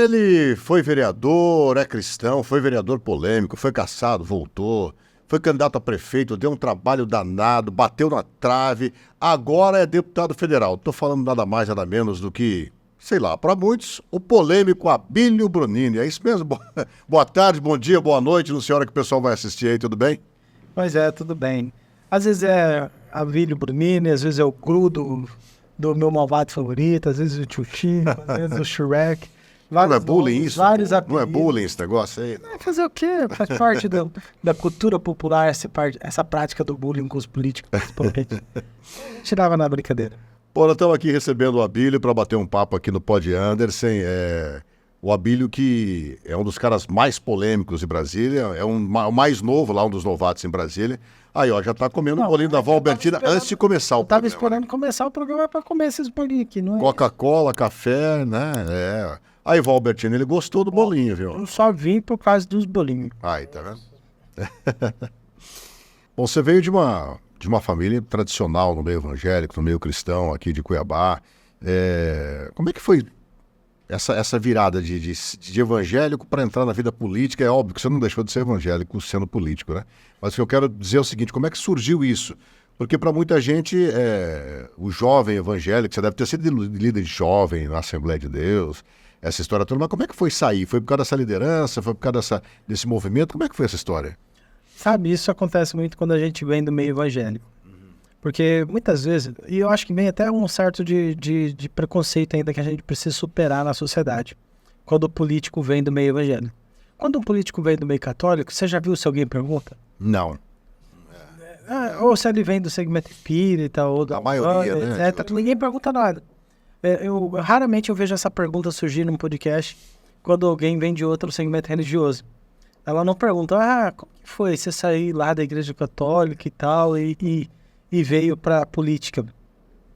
Ele foi vereador, é cristão, foi vereador polêmico, foi cassado, voltou, foi candidato a prefeito, deu um trabalho danado, bateu na trave, agora é deputado federal. Estou falando nada mais, nada menos do que, sei lá, para muitos, o polêmico Abílio Bronini. É isso mesmo? Boa tarde, bom dia, boa noite, não sei a hora que o pessoal vai assistir aí, tudo bem? Pois é, tudo bem. Às vezes é Abílio Bronini, às vezes é o Gru do meu malvado favorito, às vezes o Chuchi, às vezes o Shrek. Não é bullying isso? Vários Não é bullying esse negócio aí? Fazer o quê? Faz parte da cultura popular essa prática do bullying com os políticos, principalmente. Tirava na brincadeira. Pô, nós estamos aqui recebendo o Abílio para bater um papo aqui no Pod Anderson. O Abílio, que é um dos caras mais polêmicos de Brasília, é o mais novo lá, um dos novatos em Brasília. Aí, ó, já tá comendo um bolinho da avó Albertina antes de começar o programa. Eu tava esperando começar o programa para comer esses bolinhos aqui, não é? Coca-Cola, café, né? Aí, vó Albertina, ele gostou do bolinho, viu? Eu só vim por causa dos bolinhos. Aí, tá vendo? Bom, você veio de uma família tradicional no meio evangélico, no meio cristão aqui de Cuiabá. Como é que foi essa virada de evangélico para entrar na vida política? É óbvio que você não deixou de ser evangélico sendo político, né? Mas o que eu quero dizer é o seguinte, como é que surgiu isso? Porque para muita gente, o jovem evangélico, você deve ter sido líder de jovem na Assembleia de Deus, essa história toda, mas como é que foi sair? Foi por causa dessa liderança? Foi por causa desse movimento? Como é que foi essa história? Sabe, isso acontece muito quando a gente vem do meio evangélico. Porque muitas vezes, e eu acho que vem até um certo de preconceito ainda que a gente precisa superar na sociedade, quando o político vem do meio evangélico. Quando um político vem do meio católico, você já viu se alguém pergunta? Não. Ou se ele vem do segmento espírita, ou da maioria, né? Etc. Ninguém pergunta nada. Raramente eu vejo essa pergunta surgir num podcast quando alguém vem de outro segmento religioso. Ela não pergunta, como que foi você sair lá da igreja católica e tal, e veio para a política.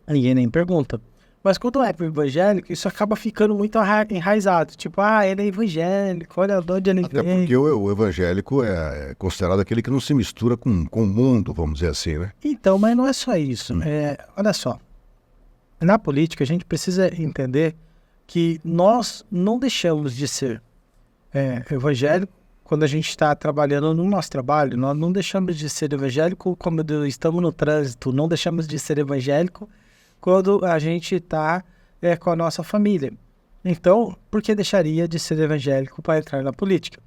Ninguém nem pergunta. Mas quando é para o evangélico, isso acaba ficando muito enraizado. Tipo, ele é evangélico, olha de onde ele Até vem. porque o evangélico é considerado aquele que não se mistura com o mundo, vamos dizer assim, né? Então, mas não é só isso. Olha só, na política a gente precisa entender que nós não deixamos de ser evangélico quando a gente está trabalhando no nosso trabalho. Nós não deixamos de ser evangélico quando estamos no trânsito, não deixamos de ser evangélico quando a gente está com a nossa família. Então, por que deixaria de ser evangélico para entrar na política?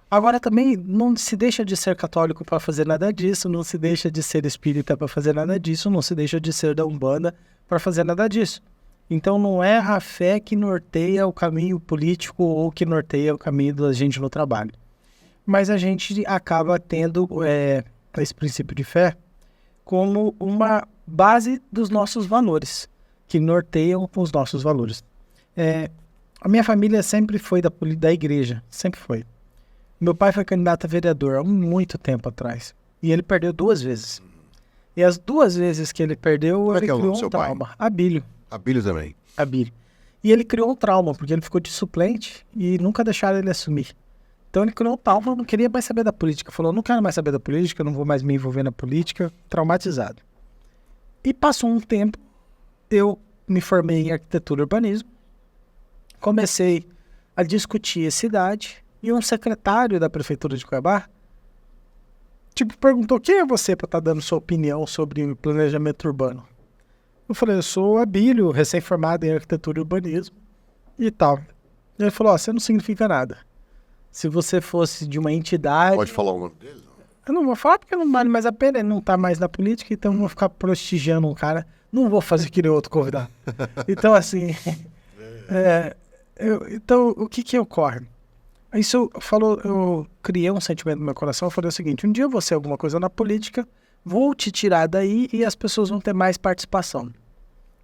Agora também não se deixa de ser católico para fazer nada disso, não se deixa de ser espírita para fazer nada disso, não se deixa de ser da Umbanda para fazer nada disso. Então não é a fé que norteia o caminho político ou que norteia o caminho da gente no trabalho. Mas a gente acaba tendo esse princípio de fé como uma base dos nossos valores, que norteiam os nossos valores. A minha família sempre foi da igreja, sempre foi. Meu pai foi candidato a vereador há muito tempo atrás, e ele perdeu 2 vezes. E as 2 vezes que ele perdeu, ele criou um trauma. Abílio. Abílio também. Abílio. E ele criou um trauma, porque ele ficou de suplente e nunca deixaram ele assumir. Então ele criou um trauma, não queria mais saber da política. Falou, não quero mais saber da política, não vou mais me envolver na política, traumatizado. E passou um tempo, eu me formei em arquitetura e urbanismo, comecei a discutir a cidade, e um secretário da prefeitura de Cuiabá, perguntou, quem é você para estar dando sua opinião sobre o planejamento urbano? Eu falei, eu sou o Abílio, recém-formado em arquitetura e urbanismo, e tal. Ele falou, você não significa nada. Se você fosse de uma entidade... Pode falar o nome dele? Eu não vou falar porque não vale mais a pena, ele não tá mais na política, então eu vou ficar prestigiando um cara. Não vou fazer que nem outro convidado. Então, assim... então, o que ocorre? Isso eu criei um sentimento no meu coração, eu falei o seguinte, um dia eu vou ser alguma coisa na política, vou te tirar daí e as pessoas vão ter mais participação.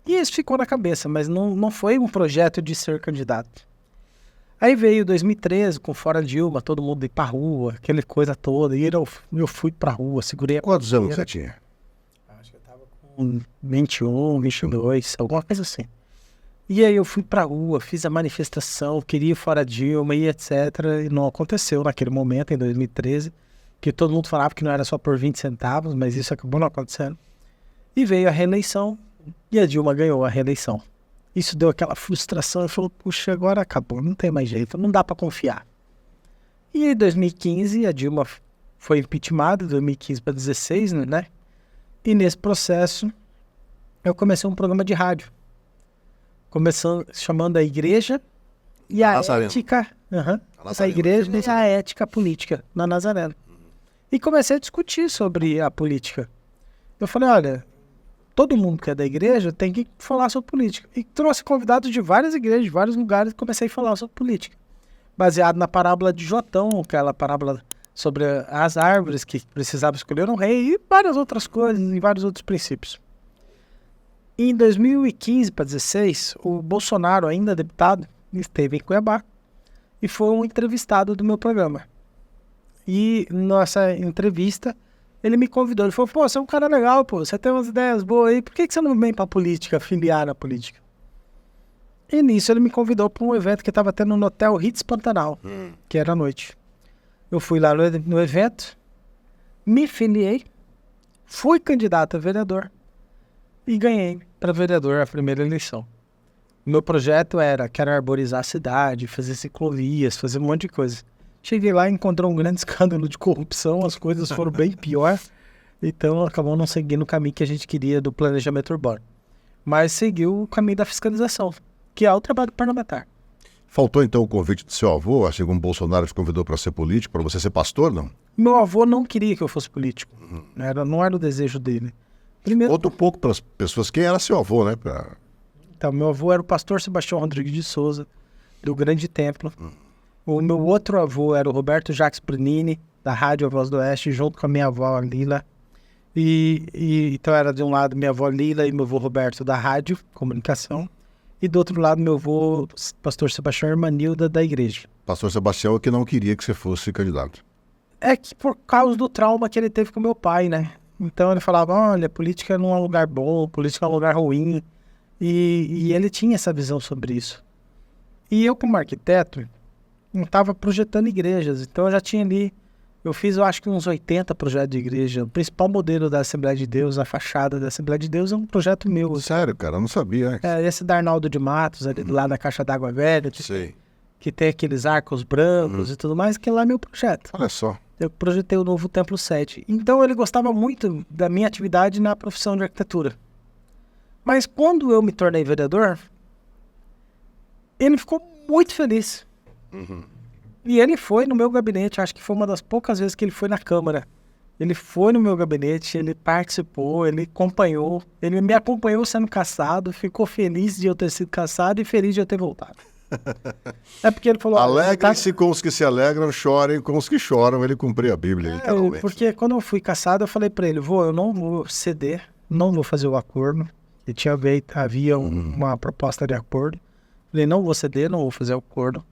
E isso ficou na cabeça, mas não foi um projeto de ser candidato. Aí veio 2013, com Fora Dilma, todo mundo ir pra rua, aquela coisa toda, e eu fui pra rua, segurei a... Quantos anos você tinha? Acho que eu tava com 21, 22, alguma coisa assim. E aí eu fui pra rua, fiz a manifestação, queria ir Fora Dilma e etc. E não aconteceu naquele momento, em 2013, que todo mundo falava que não era só por 20 centavos, mas isso acabou não acontecendo. E veio a reeleição, e a Dilma ganhou a reeleição. Isso deu aquela frustração. Eu falei, puxa, agora acabou, não tem mais jeito, não dá para confiar. E em 2015, a Dilma foi impeachmentada, de 2015 para 2016, né? E nesse processo, eu comecei um programa de rádio. Começando, chamando a igreja e a ética... a igreja e a ética política na Nazareno. E comecei a discutir sobre a política. Eu falei, olha, todo mundo que é da igreja tem que falar sobre política. E trouxe convidados de várias igrejas, de vários lugares, e comecei a falar sobre política. Baseado na parábola de Jotão, aquela parábola sobre as árvores que precisavam escolher um rei, e várias outras coisas, e vários outros princípios. Em 2015 para 2016, o Bolsonaro, ainda deputado, esteve em Cuiabá e foi um entrevistado do meu programa. E nessa entrevista, ele me convidou. Ele falou, pô, você é um cara legal, pô, você tem umas ideias boas aí, por que você não vem pra política, filiar na política? E nisso ele me convidou para um evento que estava tendo no Hotel Ritz Pantanal, que era à noite. Eu fui lá no evento, me filiei, fui candidato a vereador e ganhei para vereador a primeira eleição. Meu projeto era, quero arborizar a cidade, fazer ciclovias, fazer um monte de coisa. Cheguei lá e encontrei um grande escândalo de corrupção, as coisas foram bem pior, então acabou não seguindo o caminho que a gente queria do planejamento urbano. Mas seguiu o caminho da fiscalização, que é o trabalho parlamentar. Faltou então o convite do seu avô, assim como Bolsonaro te convidou para ser político, para você ser pastor, não? Meu avô não queria que eu fosse político, não era o desejo dele. Primeiro, Conta um pouco para as pessoas quem era seu avô, né? Então, meu avô era o pastor Sebastião Rodrigues de Souza, do Grande Templo. O meu outro avô era o Roberto Jacques Brunini, da Rádio A Voz do Oeste, junto com a minha avó Lila. Então era de um lado minha avó Lila e meu avô Roberto da Rádio Comunicação. E do outro lado meu avô, pastor Sebastião Hermanilda, da igreja. Pastor Sebastião é que não queria que você fosse candidato. É que por causa do trauma que ele teve com meu pai, né? Então ele falava, olha, política não é um lugar bom, política é um lugar ruim. E ele tinha essa visão sobre isso. E eu, como arquiteto, não estava projetando igrejas. Então eu já tinha ali, eu fiz eu acho que uns 80 projetos de igreja. O principal modelo da Assembleia de Deus, a fachada da Assembleia de Deus, é um projeto meu. Sério, cara, eu não sabia. Esse da Arnaldo de Matos, ali do lado da Caixa d'Água Velha, que tem aqueles arcos brancos e tudo mais, que lá é meu projeto. Olha só. Eu projetei o novo Templo 7. Então ele gostava muito da minha atividade na profissão de arquitetura. Mas quando eu me tornei vereador, ele ficou muito feliz. E ele foi no meu gabinete, acho que foi uma das poucas vezes que ele foi na Câmara. Ele foi no meu gabinete, ele participou, ele acompanhou, ele me acompanhou sendo cassado, ficou feliz de eu ter sido cassado e feliz de eu ter voltado. É porque ele falou... Alegrem-se com os que se alegram, chorem com os que choram. Ele cumpriu a Bíblia, literalmente. Porque quando eu fui cassado, eu falei pra ele, eu não vou ceder, não vou fazer o acordo. E havia uma proposta de acordo. Falei, não vou ceder, não vou fazer o acordo.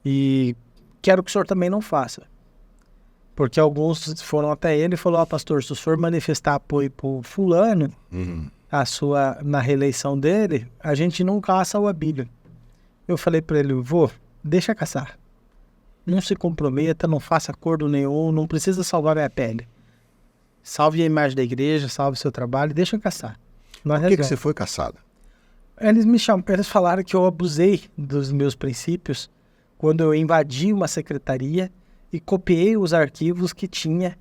E quero que o senhor também não faça. Porque alguns foram até ele e falaram, pastor, se o senhor manifestar apoio pro fulano, na reeleição dele, a gente não caça a Bíblia. Eu falei para ele, deixa caçar. Não se comprometa, não faça acordo nenhum, não precisa salvar a pele. Salve a imagem da igreja, salve o seu trabalho, deixa caçar. Por que você foi cassado? Eles falaram que eu abusei dos meus princípios quando eu invadi uma secretaria e copiei os arquivos que tinha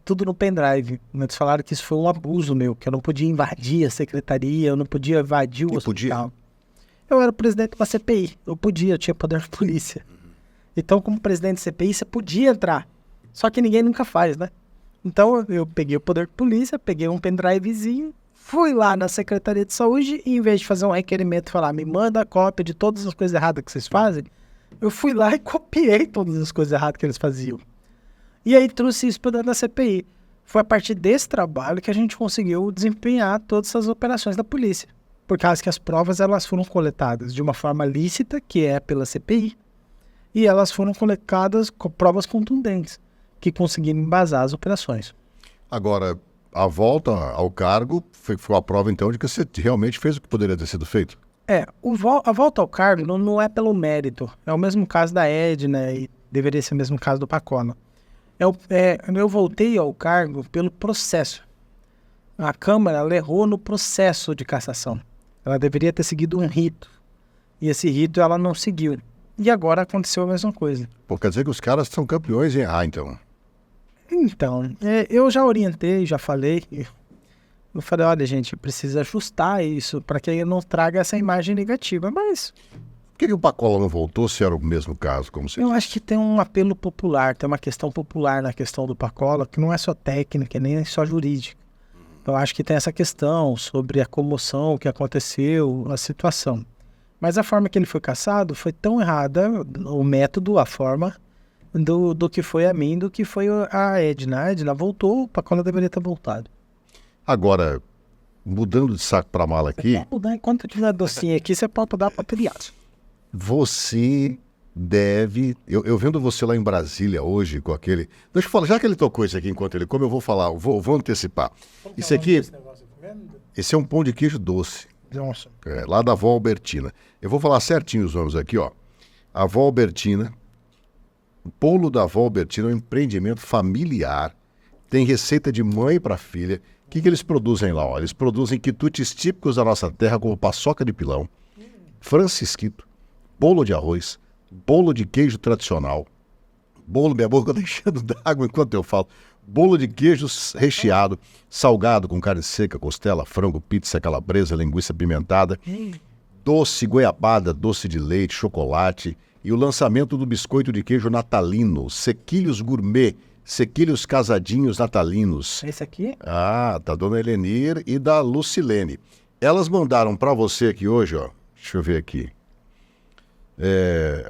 tudo no pendrive. Eles falaram que isso foi um abuso meu, que eu não podia invadir a secretaria, eu não podia invadir o hospital. Eu era presidente de uma CPI, eu tinha poder de polícia. Então, como presidente de CPI, você podia entrar. Só que ninguém nunca faz, né? Então, eu peguei o poder de polícia, peguei um pendrivezinho, fui lá na Secretaria de Saúde e, em vez de fazer um requerimento e falar, me manda a cópia de todas as coisas erradas que vocês fazem, eu fui lá e copiei todas as coisas erradas que eles faziam. E aí trouxe isso para dentro da CPI. Foi a partir desse trabalho que a gente conseguiu desempenhar todas essas operações da polícia. Por causa que as provas elas foram coletadas de uma forma lícita, que é pela CPI, e elas foram coletadas com provas contundentes, que conseguiram embasar as operações. Agora, a volta ao cargo foi a prova, então, de que você realmente fez o que poderia ter sido feito? A volta ao cargo não é pelo mérito. É o mesmo caso da Edna e deveria ser o mesmo caso do Pacona. Eu voltei ao cargo pelo processo. A Câmara ela errou no processo de cassação. Ela deveria ter seguido um rito. E esse rito ela não seguiu. E agora aconteceu a mesma coisa. Pô, quer dizer que os caras são campeões em errar, então. Então, eu já orientei, já falei. Eu falei, olha, gente, precisa ajustar isso para que não traga essa imagem negativa. Mas Por que o Pacola não voltou se era o mesmo caso, como você eu disse? acho que tem um apelo popular, tem uma questão popular na questão do Pacola, que não é só técnica, nem só jurídica. Eu acho que tem essa questão sobre a comoção, o que aconteceu, a situação. Mas a forma que ele foi caçado foi tão errada, o método, a forma, do que foi a mim, do que foi a Edna. A Edna voltou, o Pacola deveria ter voltado. Agora, mudando de saco para mala aqui, Enquanto tiver docinho aqui, você pode dar para criança. você deve... Eu vendo você lá em Brasília hoje com aquele... Deixa eu falar, já que ele tocou isso aqui enquanto ele come, eu vou falar, vou antecipar. Isso aqui, esse é um pão de queijo doce. Nossa. Lá da avó Albertina. Eu vou falar certinho os nomes aqui, ó. A avó Albertina, o bolo da avó Albertina é um empreendimento familiar, tem receita de mãe para filha. O que eles produzem lá? Ó? Eles produzem quitutes típicos da nossa terra, como paçoca de pilão, francisquito, bolo de arroz, bolo de queijo tradicional, bolo, minha boca tá enchendo d'água enquanto eu falo, bolo de queijo recheado, salgado com carne seca, costela, frango, pizza, calabresa, linguiça pimentada, doce goiabada, doce de leite, chocolate e o lançamento do biscoito de queijo natalino, sequilhos gourmet, sequilhos casadinhos natalinos. Esse aqui? Ah, da dona Helenir e da Lucilene. Elas mandaram para você aqui hoje, ó. Deixa eu ver aqui.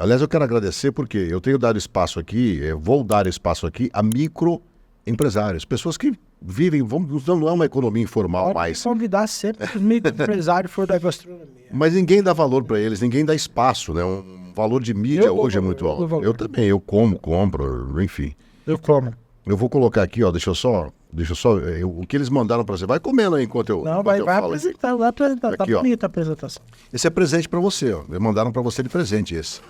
Aliás, eu quero agradecer porque eu tenho dado espaço aqui, eu vou dar espaço aqui a microempresários, pessoas que vivem, não é uma economia informal Pode mais. convidar sempre os microempresários for da gastronomia. Mas ninguém dá valor para eles, ninguém dá espaço, né? Um valor de mídia Eu dou hoje é valor, muito eu alto. dou valor. Eu também, eu compro, enfim. Eu como. Eu vou colocar aqui, ó, deixa eu só, o que eles mandaram para você. Vai comendo aí enquanto eu Não, enquanto vai eu falo. apresentar, vai apresentar. Tá Aqui, ó. bonita a apresentação. Esse é presente para você, ó. Mandaram para você de presente esse.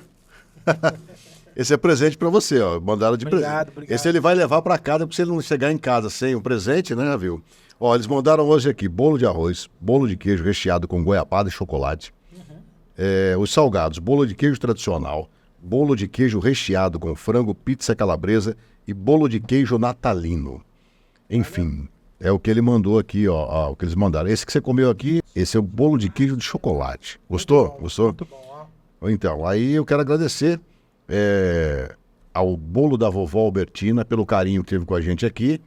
Esse é presente para você, ó. Mandaram de Obrigado, presente. obrigado. Esse ele vai levar para casa para você não chegar em casa sem um presente, né, viu? Ó, eles mandaram hoje aqui bolo de arroz, bolo de queijo recheado com goiabada e chocolate. Os salgados, bolo de queijo tradicional, bolo de queijo recheado com frango, pizza calabresa e bolo de queijo natalino. Enfim, é o que ele mandou aqui, ó, o que eles mandaram. Esse que você comeu aqui, esse é o bolo de queijo de chocolate. Gostou? Gostou? Muito bom, ó. Então, aí eu quero agradecer ao bolo da vovó Albertina pelo carinho que teve com a gente aqui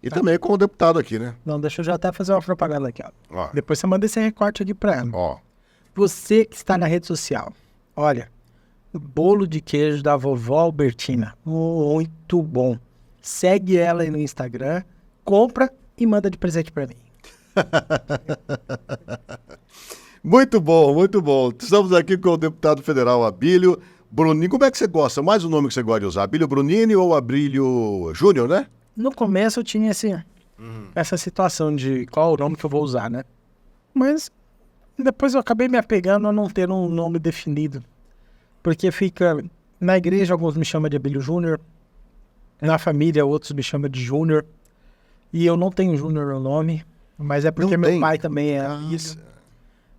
e também com o deputado aqui, né? Não, deixa eu já até fazer uma propaganda aqui, ó. Ó, Depois você manda esse recorte aqui pra ela. ó. Você que está na rede social, olha, o bolo de queijo da vovó Albertina, muito bom. Segue ela aí no Instagram, compra e manda de presente pra mim. Muito bom, muito bom. Estamos aqui com o deputado federal Abílio Brunini. Como é que você gosta? Mais o nome que você gosta de usar? Abílio Brunini ou Abílio Júnior, né? No começo eu tinha essa situação de qual o nome que eu vou usar, né? Mas depois eu acabei me apegando a não ter um nome definido. Porque fica... Na igreja alguns me chamam de Abílio Júnior. Na família outros me chamam de Júnior. E eu não tenho Júnior no nome. Mas é porque Não meu tem? pai também é Abílio.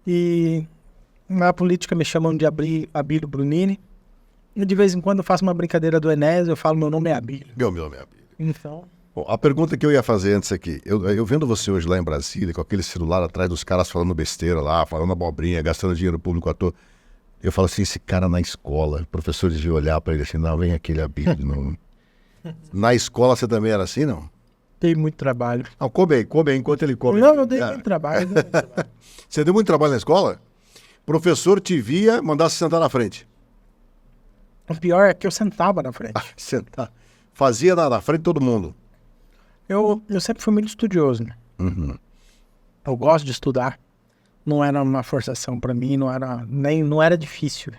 E na política me chamam de Abílio Brunini. E de vez em quando eu faço uma brincadeira do Enéas, eu falo meu nome é Abílio. Meu nome é Abílio. Então... Bom, a pergunta que eu ia fazer antes aqui, eu vendo você hoje lá em Brasília, com aquele celular atrás dos caras falando besteira lá, falando abobrinha, gastando dinheiro público à toa, eu falo assim, esse cara na escola, o professor devia olhar pra ele assim, não, vem aquele Abílio de novo. Na escola você também era assim, não? Tem muito trabalho. Não, come aí, enquanto ele come. Não, eu dei muito trabalho. Você deu muito trabalho na escola? Professor te via, mandasse sentar na frente. O pior é que eu sentava na frente. Sentar. Fazia na frente de todo mundo. Eu sempre fui muito estudioso, né? Uhum. Eu gosto de estudar. Não era uma forçação pra mim, não era difícil.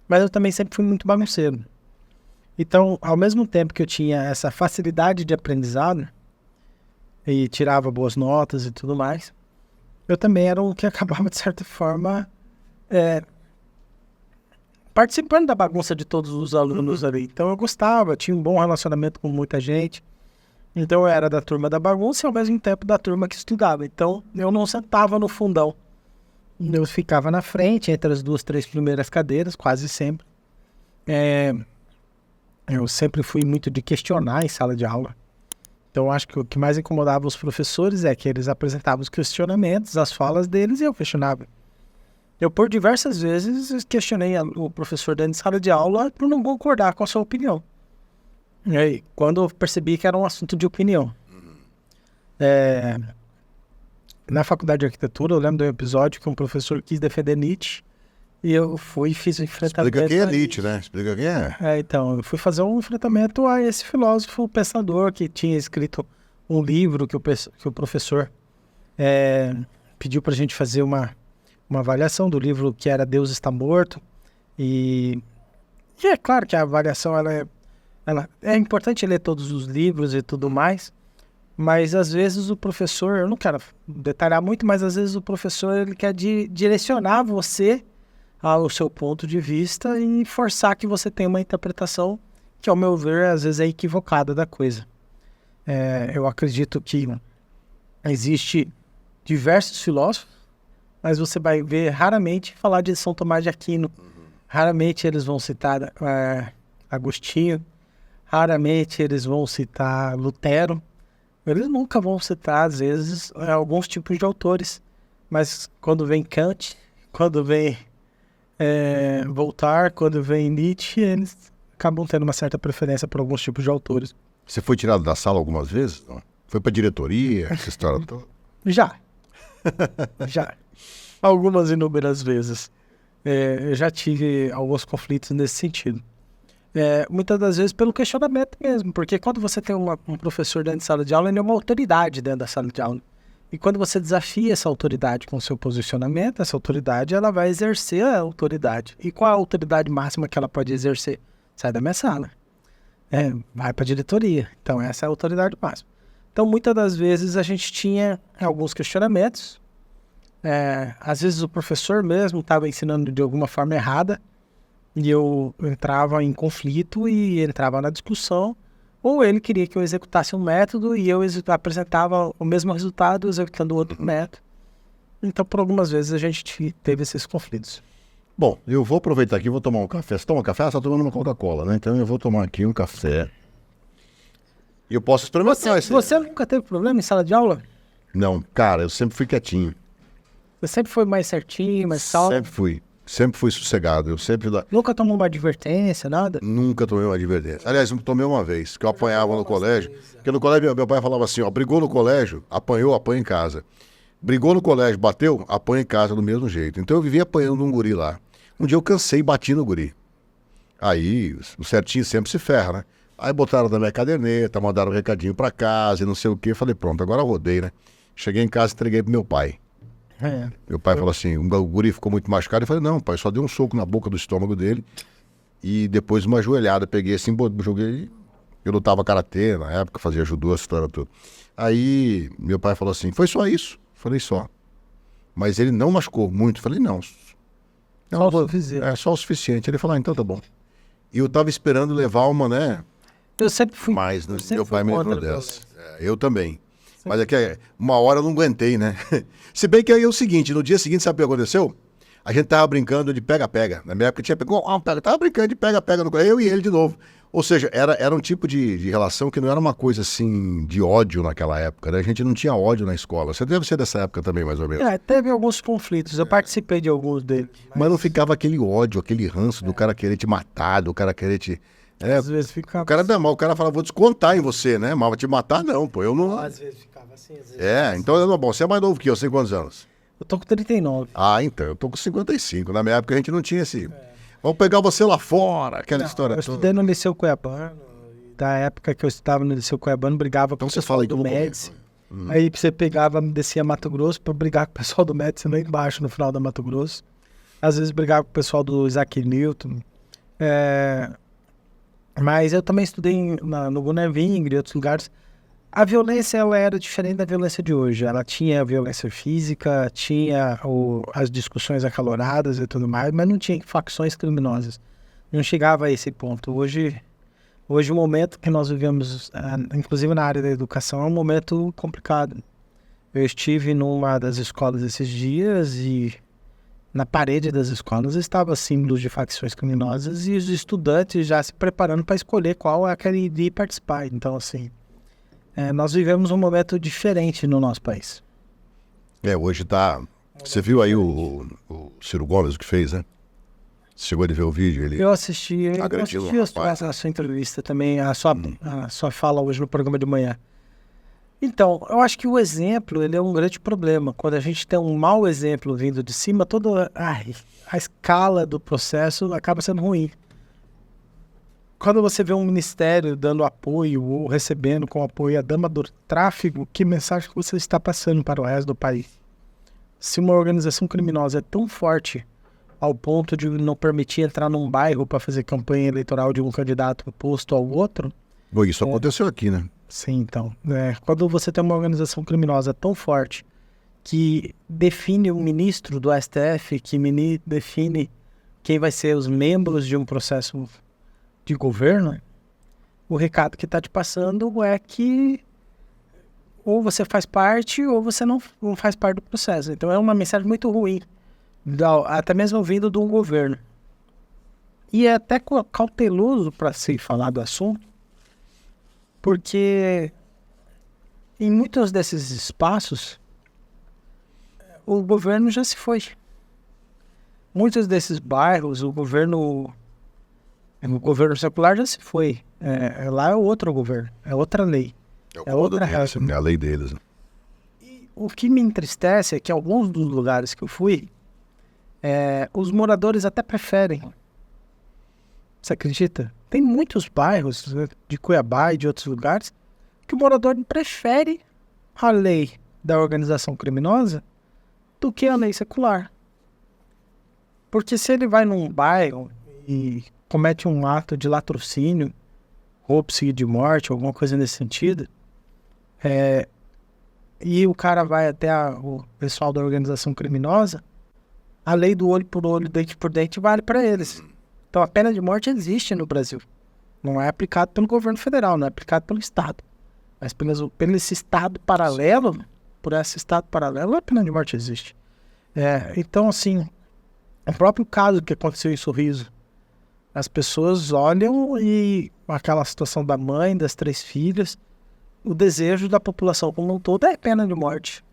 Mas eu também sempre fui muito bagunceiro. Então, ao mesmo tempo que eu tinha essa facilidade de aprendizado e tirava boas notas e tudo mais, eu também era o que acabava, de certa forma, participando da bagunça de todos os alunos ali. Então eu gostava, tinha um bom relacionamento com muita gente. Então eu era da turma da bagunça e ao mesmo tempo da turma que estudava. Então eu não sentava no fundão. eu ficava na frente, entre as 2, 3 primeiras cadeiras, quase sempre. Eu sempre fui muito de questionar em sala de aula. Então, acho que o que mais incomodava os professores é que eles apresentavam os questionamentos, as falas deles, e eu questionava. Eu, por diversas vezes, questionei o professor dentro de sala de aula por não concordar com a sua opinião. E aí, quando eu percebi que era um assunto de opinião. Na faculdade de arquitetura, eu lembro de um episódio que um professor quis defender Nietzsche, e eu fui e fiz um enfrentamento. Explica quem é Nietzsche, né? Explica quem é. Então, eu fui fazer um enfrentamento a esse filósofo pensador que tinha escrito um livro que o professor pediu pra gente fazer uma avaliação do livro, que era Deus Está Morto. E é claro que a avaliação ela é importante ler todos os livros e tudo mais, mas às vezes o professor, eu não quero detalhar muito, mas às vezes o professor ele quer direcionar você ao seu ponto de vista e forçar que você tenha uma interpretação que, ao meu ver, às vezes é equivocada da coisa. Eu acredito que existe diversos filósofos, mas você vai ver raramente falar de São Tomás de Aquino. Raramente eles vão citar Agostinho. Raramente eles vão citar Lutero. Eles nunca vão citar, às vezes, alguns tipos de autores. Mas quando vem Kant, quando vem Voltaire, quando vem Nietzsche, eles acabam tendo uma certa preferência por alguns tipos de autores. Você foi tirado da sala algumas vezes? Não? Foi pra diretoria, essa história toda? Já. Algumas inúmeras vezes. Eu já tive alguns conflitos nesse sentido. Muitas das vezes pelo questionamento mesmo, porque quando você tem um professor dentro de sala de aula, ele é uma autoridade dentro da sala de aula. E quando você desafia essa autoridade com o seu posicionamento, essa autoridade ela vai exercer a autoridade. E qual é a autoridade máxima que ela pode exercer? Sai da minha sala. Vai para a diretoria. Então essa é a autoridade máxima. Então muitas das vezes a gente tinha alguns questionamentos. Às vezes o professor mesmo estava ensinando de alguma forma errada e eu entrava em conflito e entrava na discussão, ou ele queria que eu executasse um método e eu apresentava o mesmo resultado executando outro método. Então, por algumas vezes a gente teve esses conflitos. Bom, eu vou aproveitar aqui e vou tomar um café. Você toma café? Você está tomando uma Coca-Cola, né? Então eu vou tomar aqui um café. E eu posso experimentar esse... Você nunca teve problema em sala de aula? Não, cara, eu sempre fui quietinho. Você sempre foi mais certinho, mais salvo? Sempre fui sossegado. Eu sempre... Nunca tomou uma advertência, nada? Nunca tomei uma advertência. Aliás, eu tomei uma vez, que eu apanhava no colégio. Porque no colégio meu pai falava assim, ó, brigou no colégio, apanhou, apanha em casa. Brigou no colégio, bateu, apanha em casa do mesmo jeito. Então eu vivia apanhando um guri lá. Um dia eu cansei e bati no guri. Aí, o certinho sempre se ferra, né? Aí botaram na minha caderneta, mandaram um recadinho pra casa e não sei o quê. Falei, pronto, agora eu rodei, né? Cheguei em casa e entreguei pro meu pai. Meu pai falou assim, o guri ficou muito machucado. Eu falei, não, pai, só dei um soco na boca do estômago dele e depois uma joelhada. Peguei assim, joguei. Eu lutava karatê na época, fazia judô, essa história toda. Aí meu pai falou assim, foi só isso? Falei, só. Mas ele não machucou muito. Falei, não. Só o suficiente. Só o suficiente. Ele falou, então tá bom. E eu tava esperando levar uma, né? Eu sempre fui. Mas meu pai me livrou dessa. Eu também. Mas é que uma hora eu não aguentei, né? Se bem que aí é o seguinte, no dia seguinte, sabe o que aconteceu? A gente tava brincando de pega-pega. Na minha época tinha tava brincando de pega-pega, eu e ele de novo. Ou seja, era um tipo de relação que não era uma coisa assim de ódio naquela época, né? A gente não tinha ódio na escola. Você deve ser dessa época também, mais ou menos. Teve alguns conflitos, eu participei de alguns deles. Mas não ficava aquele ódio, aquele ranço do cara querer te matar, do cara querer te... Às vezes ficava... O cara fala, vou descontar em você, né? Mas te matar não, pô, eu não... Às vezes ficava assim, às vezes... Então, bom, você é mais novo que eu tem quantos anos? Eu tô com 39. Então, eu tô com 55. Na minha época a gente não tinha esse... Vamos pegar você lá fora, aquela história toda. Eu estudei no Liceu Cuiabano, da época que eu estudava no Liceu Cuiabano, brigava com o pessoal do Médici. Aí você pegava, descia Mato Grosso para brigar com o pessoal do Médici lá embaixo, no final da Mato Grosso. Às vezes brigava com o pessoal do Isaac Newton. Mas eu também estudei no Guneving e outros lugares. A violência ela era diferente da violência de hoje. Ela tinha a violência física, tinha as discussões acaloradas e tudo mais, mas não tinha facções criminosas. Não chegava a esse ponto. Hoje o momento que nós vivemos, inclusive na área da educação, é um momento complicado. Eu estive numa das escolas esses dias e na parede das escolas estava símbolos de facções criminosas e os estudantes já se preparando para escolher qual é que iria participar. Então, assim, nós vivemos um momento diferente no nosso país. Hoje tá... Você viu aí o Ciro Gomes, o que fez, né? Você chegou a ver o vídeo? Eu assisti a sua entrevista também, a sua fala hoje no programa de manhã. Então, eu acho que o exemplo, ele é um grande problema. Quando a gente tem um mau exemplo vindo de cima, toda a escala do processo acaba sendo ruim. Quando você vê um ministério dando apoio ou recebendo com apoio a dama do tráfico, que mensagem você está passando para o resto do país? Se uma organização criminosa é tão forte ao ponto de não permitir entrar num bairro para fazer campanha eleitoral de um candidato oposto ao outro... Bom, isso aconteceu aqui, né? Sim, então. Quando você tem uma organização criminosa tão forte que define o ministro do STF, que define quem vai ser os membros de um processo de governo, o recado que está te passando é que ou você faz parte ou você não faz parte do processo. Então é uma mensagem muito ruim, até mesmo vindo de um governo. E é até cauteloso para se falar do assunto, porque em muitos desses espaços o governo já se foi. Muitos desses bairros, o governo secular já se foi. Lá é outro governo, é outra lei. É outra regra. É a lei deles. E o que me entristece é que alguns dos lugares que eu fui, os moradores até preferem. Você acredita? Tem muitos bairros de Cuiabá e de outros lugares que o morador prefere a lei da organização criminosa do que a lei secular. Porque se ele vai num bairro e comete um ato de latrocínio, roubo seguido de morte, alguma coisa nesse sentido, e o cara vai até o pessoal da organização criminosa, a lei do olho por olho, dente por dente vale para eles. Então a pena de morte existe no Brasil. Não é aplicado pelo governo federal, não é aplicado pelo Estado. Mas pelo esse Estado paralelo, a pena de morte existe. Então, assim, o próprio caso que aconteceu em Sorriso, as pessoas olham e aquela situação da mãe, das 3 filhas, o desejo da população como um todo é pena de morte.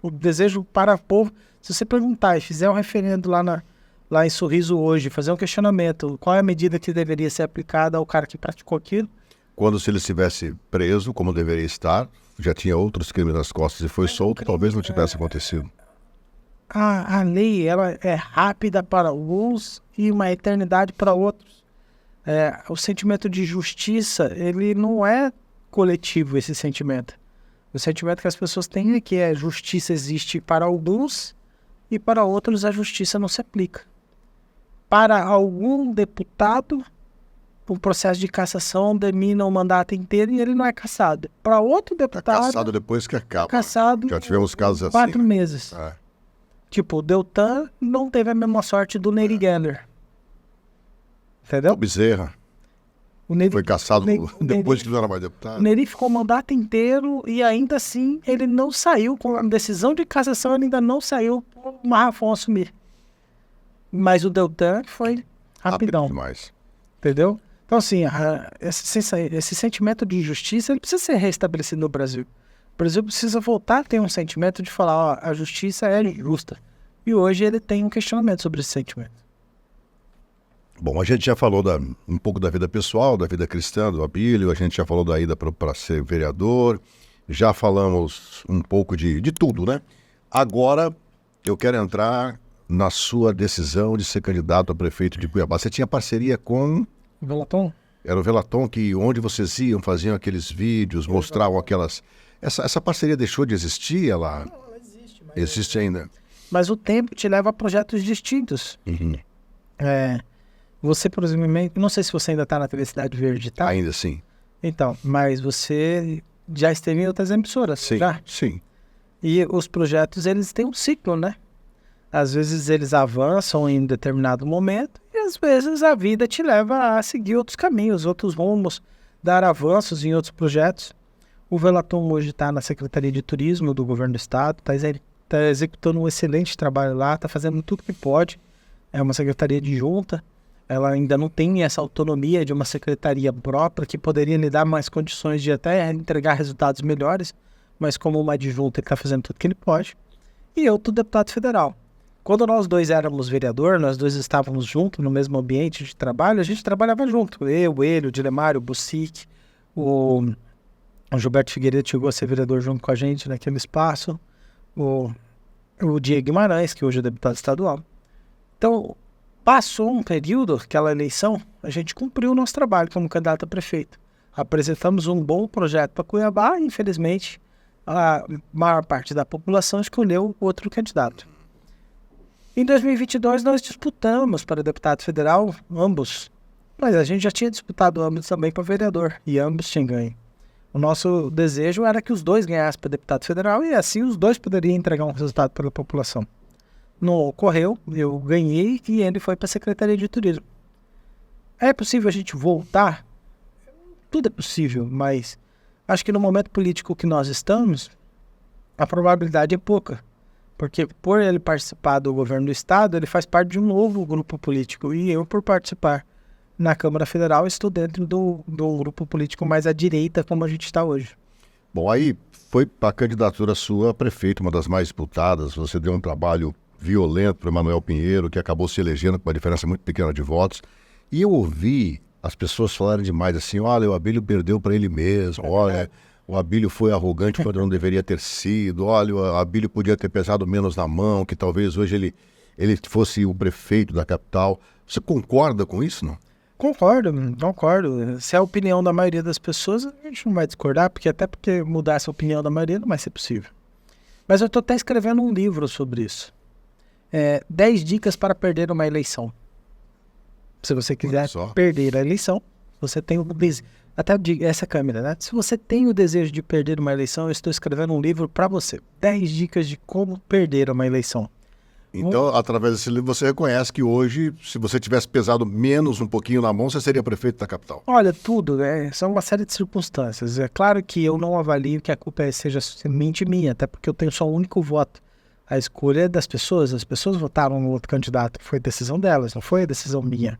O desejo para o povo, se você perguntar e fizer um referendo lá em Sorriso hoje, fazer um questionamento, qual é a medida que deveria ser aplicada ao cara que praticou aquilo? Quando se ele estivesse preso, como deveria estar, já tinha outros crimes nas costas e foi solto, talvez não tivesse acontecido. A lei, ela é rápida para alguns e uma eternidade para outros. O sentimento de justiça, ele não é coletivo, esse sentimento. O sentimento que as pessoas têm é que a justiça existe para alguns e para outros a justiça não se aplica. Para algum deputado, o processo de cassação demina o mandato inteiro e ele não é cassado. Para outro deputado... É cassado depois que acaba. Cassado. Já tivemos casos assim. 4 meses. Tipo, o Deltan não teve a mesma sorte do Neri Geller. Entendeu? O Bezerra. Foi cassado depois que não era mais deputado. O Neri ficou o mandato inteiro e ainda assim ele não saiu. Com a decisão de cassação ele ainda não saiu por o Marrafon assumir. Mas o Deltan foi rapidão. Rápido demais. Entendeu? Então, assim, esse sentimento de injustiça ele precisa ser restabelecido no Brasil. O Brasil precisa voltar a ter um sentimento de falar, ó, a justiça é justa. E hoje ele tem um questionamento sobre esse sentimento. Bom, a gente já falou um pouco da vida pessoal, da vida cristã, do Abílio, a gente já falou da ida para ser vereador, já falamos um pouco de tudo, né? Agora eu quero entrar na sua decisão de ser candidato a prefeito de Cuiabá. Você tinha parceria com... Velaton? Era o Velaton, onde vocês iam, faziam aqueles vídeos, mostravam aquelas... Essa parceria deixou de existir? Não, ela existe. Mas existe ainda. Mas o tempo te leva a projetos distintos. Uhum. Você, por exemplo, não sei se você ainda está na TV Cidade Verde, tá? Ainda sim. Então, mas você já esteve em outras emissoras, sim, já? Sim. E os projetos, eles têm um ciclo, né? Às vezes eles avançam em determinado momento e às vezes a vida te leva a seguir outros caminhos, outros rumos, dar avanços em outros projetos. O Velaton hoje está na Secretaria de Turismo do Governo do Estado, está está executando um excelente trabalho lá, está fazendo tudo que pode. É uma secretaria adjunta, ela ainda não tem essa autonomia de uma secretaria própria que poderia lhe dar mais condições de até entregar resultados melhores, mas como uma adjunta ele está fazendo tudo que ele pode. E eu, deputado federal. Quando nós dois éramos vereador, nós dois estávamos juntos no mesmo ambiente de trabalho, a gente trabalhava junto. Eu, ele, o Dilemário, o Bucic, o Gilberto Figueiredo chegou a ser vereador junto com a gente naquele espaço, o Diego Guimarães, que hoje é deputado estadual. Então, passou um período, aquela eleição, a gente cumpriu o nosso trabalho como candidato a prefeito. Apresentamos um bom projeto para Cuiabá e, infelizmente, a maior parte da população escolheu outro candidato. Em 2022, nós disputamos para deputado federal, ambos, mas a gente já tinha disputado ambos também para vereador, e ambos tinham ganho. O nosso desejo era que os dois ganhassem para deputado federal e assim os dois poderiam entregar um resultado para a população. Não ocorreu, eu ganhei e ele foi para a Secretaria de Turismo. É possível a gente voltar? Tudo é possível, mas acho que no momento político que nós estamos, a probabilidade é pouca. Porque por ele participar do governo do estado, ele faz parte de um novo grupo político. E eu, por participar na Câmara Federal, estou dentro do grupo político mais à direita, como a gente está hoje. Bom, aí foi a candidatura sua a prefeito, uma das mais disputadas. Você deu um trabalho violento para Emanuel Pinheiro, que acabou se elegendo com uma diferença muito pequena de votos. E eu ouvi as pessoas falarem demais assim, olha, o Abílio perdeu para ele mesmo, olha, o Abílio foi arrogante quando não deveria ter sido, olha, o Abílio podia ter pesado menos na mão, que talvez hoje ele fosse o prefeito da capital. Você concorda com isso, não? Concordo. Se é a opinião da maioria das pessoas, a gente não vai discordar, porque mudar essa opinião da maioria não vai ser possível. Mas eu estou até escrevendo um livro sobre isso. 10 dicas para perder uma eleição. Se você quiser perder a eleição, você tem o desejo. Até essa câmera, né? Se você tem o desejo de perder uma eleição, eu estou escrevendo um livro para você. 10 dicas de como perder uma eleição. Então, através desse livro, você reconhece que hoje, se você tivesse pesado menos um pouquinho na mão, você seria prefeito da capital? Olha, tudo, né? São uma série de circunstâncias. É claro que eu não avalio que a culpa seja somente minha, até porque eu tenho só um único voto. A escolha é das pessoas. As pessoas votaram no outro candidato. Foi decisão delas, não foi a decisão minha.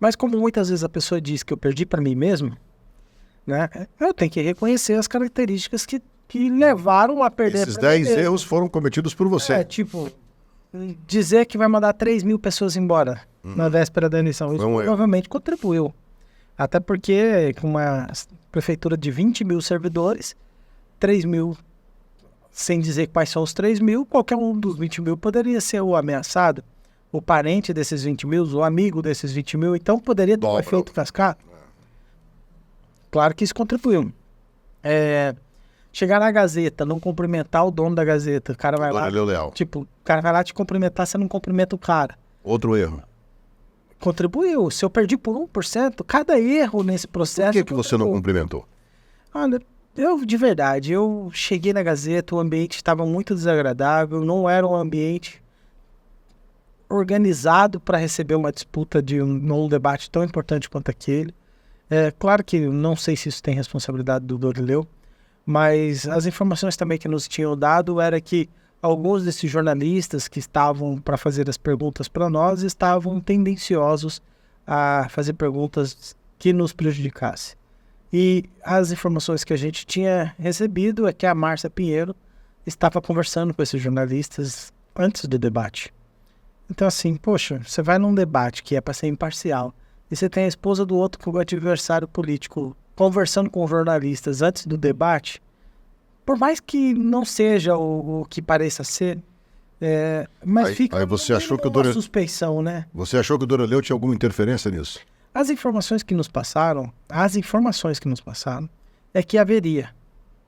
Mas como muitas vezes a pessoa diz que eu perdi para mim mesmo, né? Eu tenho que reconhecer as características que levaram a perder. Esses 10 erros foram cometidos por você. Dizer que vai mandar 3 mil pessoas embora na véspera da eleição. Isso provavelmente contribuiu. Até porque com uma prefeitura de 20 mil servidores, 3 mil, sem dizer quais são os 3 mil, qualquer um dos 20 mil poderia ser o ameaçado, o parente desses 20 mil, o amigo desses 20 mil, então poderia ter um efeito cascata. Claro que isso contribuiu. Chegar na Gazeta, não cumprimentar o dono da Gazeta, o cara vai lá, o cara vai lá te cumprimentar, você não cumprimenta o cara. Outro erro. Contribuiu. Se eu perdi por 1%, cada erro nesse processo... Por que você não cumprimentou? Olha, de verdade, eu cheguei na Gazeta, o ambiente estava muito desagradável, não era um ambiente organizado para receber uma disputa de um debate tão importante quanto aquele. Claro que não sei se isso tem responsabilidade do Dorileu, mas as informações também que nos tinham dado era que alguns desses jornalistas que estavam para fazer as perguntas para nós estavam tendenciosos a fazer perguntas que nos prejudicassem. E as informações que a gente tinha recebido é que a Márcia Pinheiro estava conversando com esses jornalistas antes do debate. Então assim, poxa, você vai num debate que é para ser imparcial e você tem a esposa do outro adversário político conversando com jornalistas antes do debate, por mais que não seja o que pareça ser, mas fica aí você achou que uma suspeição, né? Você achou que o Dorileu tinha alguma interferência nisso? As informações que nos passaram é que haveria.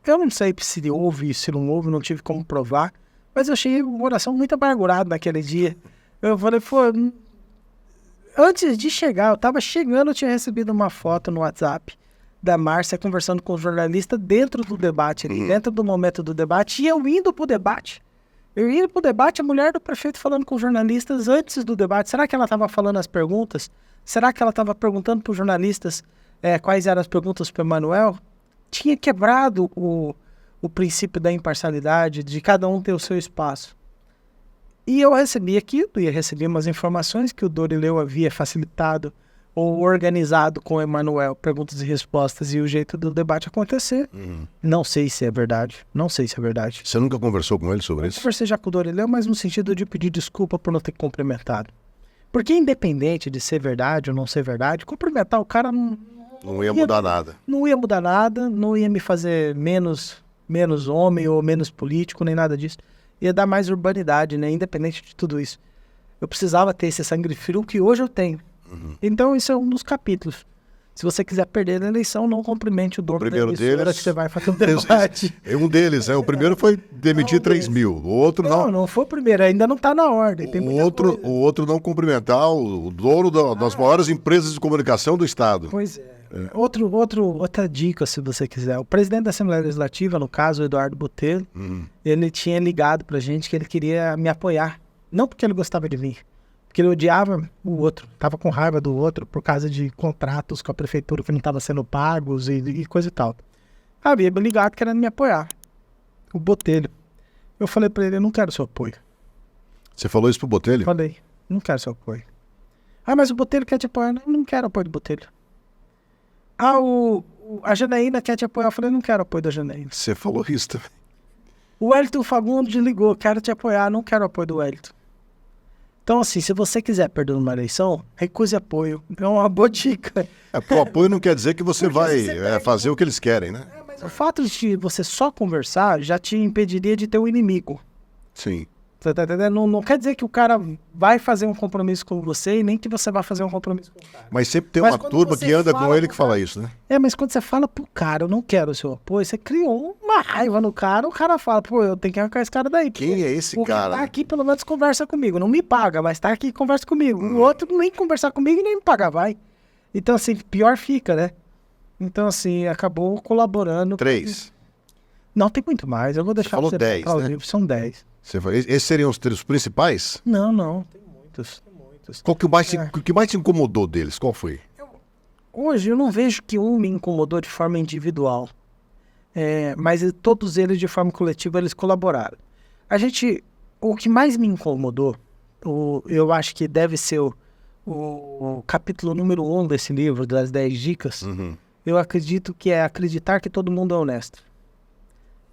Eu não sei se houve, se não houve, não tive como provar, mas eu achei o coração muito amargurado naquele dia. Eu falei, antes de chegar, eu tava chegando, eu tinha recebido uma foto no WhatsApp da Márcia conversando com o jornalista dentro do debate, dentro do momento do debate, e eu indo pro debate. A mulher do prefeito falando com os jornalistas antes do debate. Será que ela estava falando as perguntas? Será que ela estava perguntando para os jornalistas quais eram as perguntas para o Emanuel? Tinha quebrado o o princípio da imparcialidade, de cada um ter o seu espaço. E eu recebi aquilo, e recebi umas informações que o Dorileu havia facilitado ou organizado com o Emanuel, perguntas e respostas, e o jeito do debate acontecer. Não sei se é verdade, não sei se é verdade. Você nunca conversou com ele sobre Eu isso? conversei já com o Dorileu, mas no sentido de pedir desculpa por não ter cumprimentado. Porque independente de ser verdade ou não ser verdade, cumprimentar o cara Não ia mudar nada. não ia mudar nada, não ia me fazer menos homem ou menos político, nem nada disso. Ia dar mais urbanidade, né? Independente de tudo isso. Eu precisava ter esse sangue frio que hoje eu tenho. Então isso é um dos capítulos. Se você quiser perder a eleição, não cumprimente o dono da primeiro emissora deles- que você vai fazer um debate. Um deles, o primeiro foi demitir Não, 3 mil. O outro não. Não foi o primeiro, ainda não está na ordem. Tem muita coisa. O outro não cumprimentar o dono das maiores empresas de comunicação do Estado. Pois é. Outra dica, se você quiser. O presidente da Assembleia Legislativa, no caso, o Eduardo Botelho, ele tinha ligado pra gente que ele queria me apoiar. Não porque ele gostava de mim, porque ele odiava o outro, tava com raiva do outro por causa de contratos com a prefeitura que não estavam sendo pagos e coisa e tal. Havia me ligado querendo me apoiar. O Botelho. Eu falei pra ele, eu não quero seu apoio. Você falou isso pro Botelho? Falei, não quero seu apoio. Ah, mas o Botelho quer te apoiar. Não quero apoio do Botelho. Ah, a Janaína quer te apoiar. Eu falei, não quero apoio da Janaína. Você falou isso também. O Wellington Fagundes ligou, quero te apoiar, não quero apoio do Wellington. Então, assim, se você quiser perder uma eleição, recuse apoio. É uma boa dica. O apoio não quer dizer que você Porque vai você pega- fazer o que eles querem, né? Mas o fato de você só conversar já te impediria de ter um inimigo. Sim. Você tá entendendo? Não quer dizer que o cara vai fazer um compromisso com você e nem que você vai fazer um compromisso com o cara. Mas sempre tem Mas uma quando turma você que anda com fala ele pro que fala cara- isso, né? Mas quando você fala pro cara, eu não quero o seu apoio, você criou uma raiva no cara, o cara fala, pô, eu tenho que arrancar esse cara daí. Quem é esse O que cara? tá aqui pelo menos conversa comigo, não me paga, mas tá aqui e conversa comigo. O outro nem conversar comigo e nem me pagar, vai. Então, assim, pior fica, né? Então, assim, acabou colaborando. 3. Não, tem muito mais, eu vou deixar falou pra 10, colocar o né? livro, são 10. Esses seriam os 3 principais? Não, tem muitos. Qual que o que mais te incomodou deles? Qual foi? Hoje eu não vejo que um me incomodou de forma individual, mas todos eles de forma coletiva eles colaboraram. O que mais me incomodou, eu acho que deve ser o capítulo número 1 desse livro, das 10 dicas, eu acredito que é acreditar que todo mundo é honesto.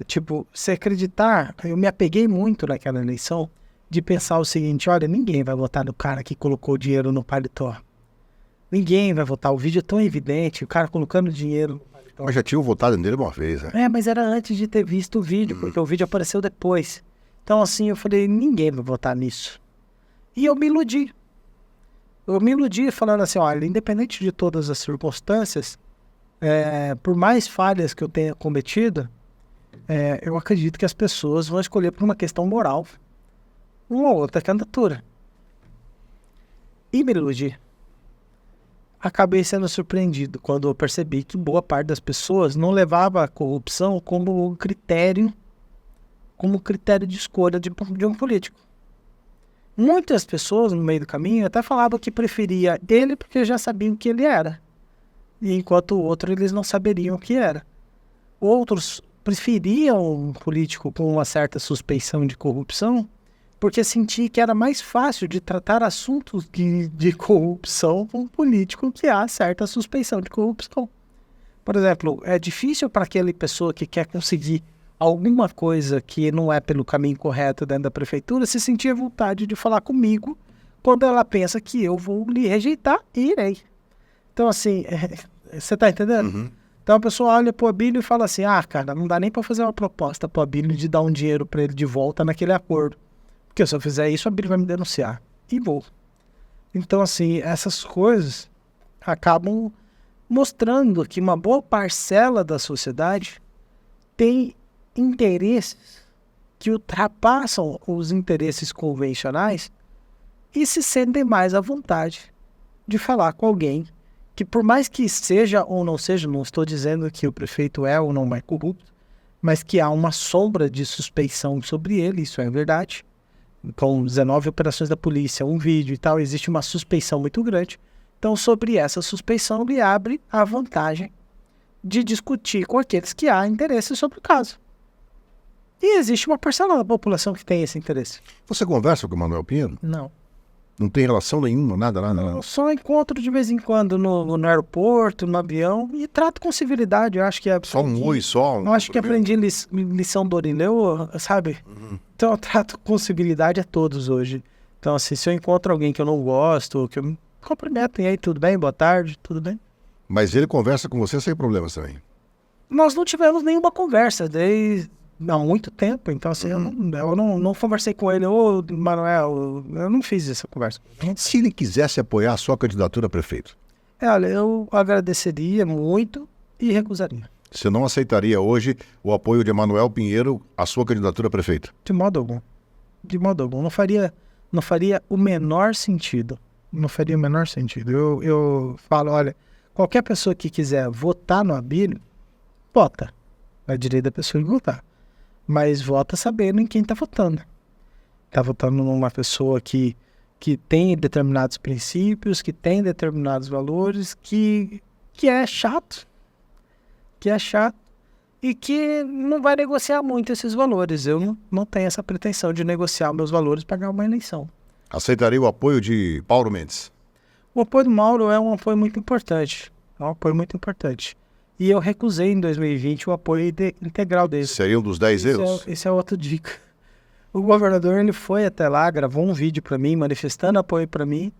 Tipo, se acreditar, eu me apeguei muito naquela eleição de pensar o seguinte, olha, ninguém vai votar no cara que colocou dinheiro no paletó. Ninguém vai votar, o vídeo é tão evidente, o cara colocando dinheiro no paletó. Mas já tinham votado nele uma vez, né? Mas era antes de ter visto o vídeo, porque o vídeo apareceu depois. Então, assim, eu falei, ninguém vai votar nisso. E eu me iludi. Eu me iludi falando assim, olha, independente de todas as circunstâncias, por mais falhas que eu tenha cometido, eu acredito que as pessoas vão escolher por uma questão moral uma outra candidatura. E me iludi. Acabei sendo surpreendido quando eu percebi que boa parte das pessoas não levava a corrupção como critério de escolha de um político. Muitas pessoas no meio do caminho até falavam que preferia ele porque já sabiam o que ele era. E enquanto o outro eles não saberiam o que era. Outros preferiam um político com uma certa suspeição de corrupção porque senti que era mais fácil de tratar assuntos de corrupção com um político que há certa suspeição de corrupção. Por exemplo, é difícil para aquela pessoa que quer conseguir alguma coisa que não é pelo caminho correto dentro da prefeitura se sentir à vontade de falar comigo quando ela pensa que eu vou lhe rejeitar e irei. Então, assim, você tá entendendo? Então a pessoa olha pro Abílio e fala assim, cara, não dá nem para fazer uma proposta pro Abílio de dar um dinheiro para ele de volta naquele acordo. Porque se eu fizer isso, a Bíblia vai me denunciar. E vou. Então, assim, essas coisas acabam mostrando que uma boa parcela da sociedade tem interesses que ultrapassam os interesses convencionais e se sentem mais à vontade de falar com alguém que, por mais que seja ou não seja, não estou dizendo que o prefeito é ou não é corrupto, mas que há uma sombra de suspeição sobre ele, isso é verdade. Com 19 operações da polícia, um vídeo e tal, existe uma suspeição muito grande. Então, sobre essa suspeição, lhe abre a vantagem de discutir com aqueles que há interesse sobre o caso. E existe uma parcela da população que tem esse interesse. Você conversa com o Manuel Pinheiro? Não. Não tem relação nenhuma, nada lá? Eu só encontro de vez em quando no aeroporto, no avião, e trato com civilidade. Eu acho que é Só um oi, só um... Eu acho que aprendi lição do Orineu, sabe? Então eu trato com civilidade a todos hoje. Então, assim, se eu encontro alguém que eu não gosto, que eu me cumprimento, e aí, tudo bem? Boa tarde, tudo bem? Mas ele conversa com você sem problemas também? Nós não tivemos nenhuma conversa desde há muito tempo, então assim, eu não conversei com ele, ô Manuel, eu não fiz essa conversa. Se ele quisesse apoiar a sua candidatura a prefeito, Olha, eu agradeceria muito e recusaria. você não aceitaria hoje o apoio de Manuel Pinheiro à sua candidatura a prefeito? De modo algum. De modo algum. Não faria o menor sentido. Não faria o menor sentido. Eu falo, olha, qualquer pessoa que quiser votar no Abílio, vota. É direito da pessoa de votar. Mas vota sabendo em quem está votando. Está votando numa pessoa que tem determinados princípios, que tem determinados valores, que é chato. Que é chato. E que não vai negociar muito esses valores. Eu não tenho essa pretensão de negociar meus valores para ganhar uma eleição. Aceitaria o apoio de Paulo Mendes? O apoio do Mauro é um apoio muito importante. É um apoio muito importante. E eu recusei em 2020 o apoio integral dele. Seria um dos 10 erros? Esse é outra dica. O governador ele foi até lá, gravou um vídeo para mim, manifestando apoio para mim.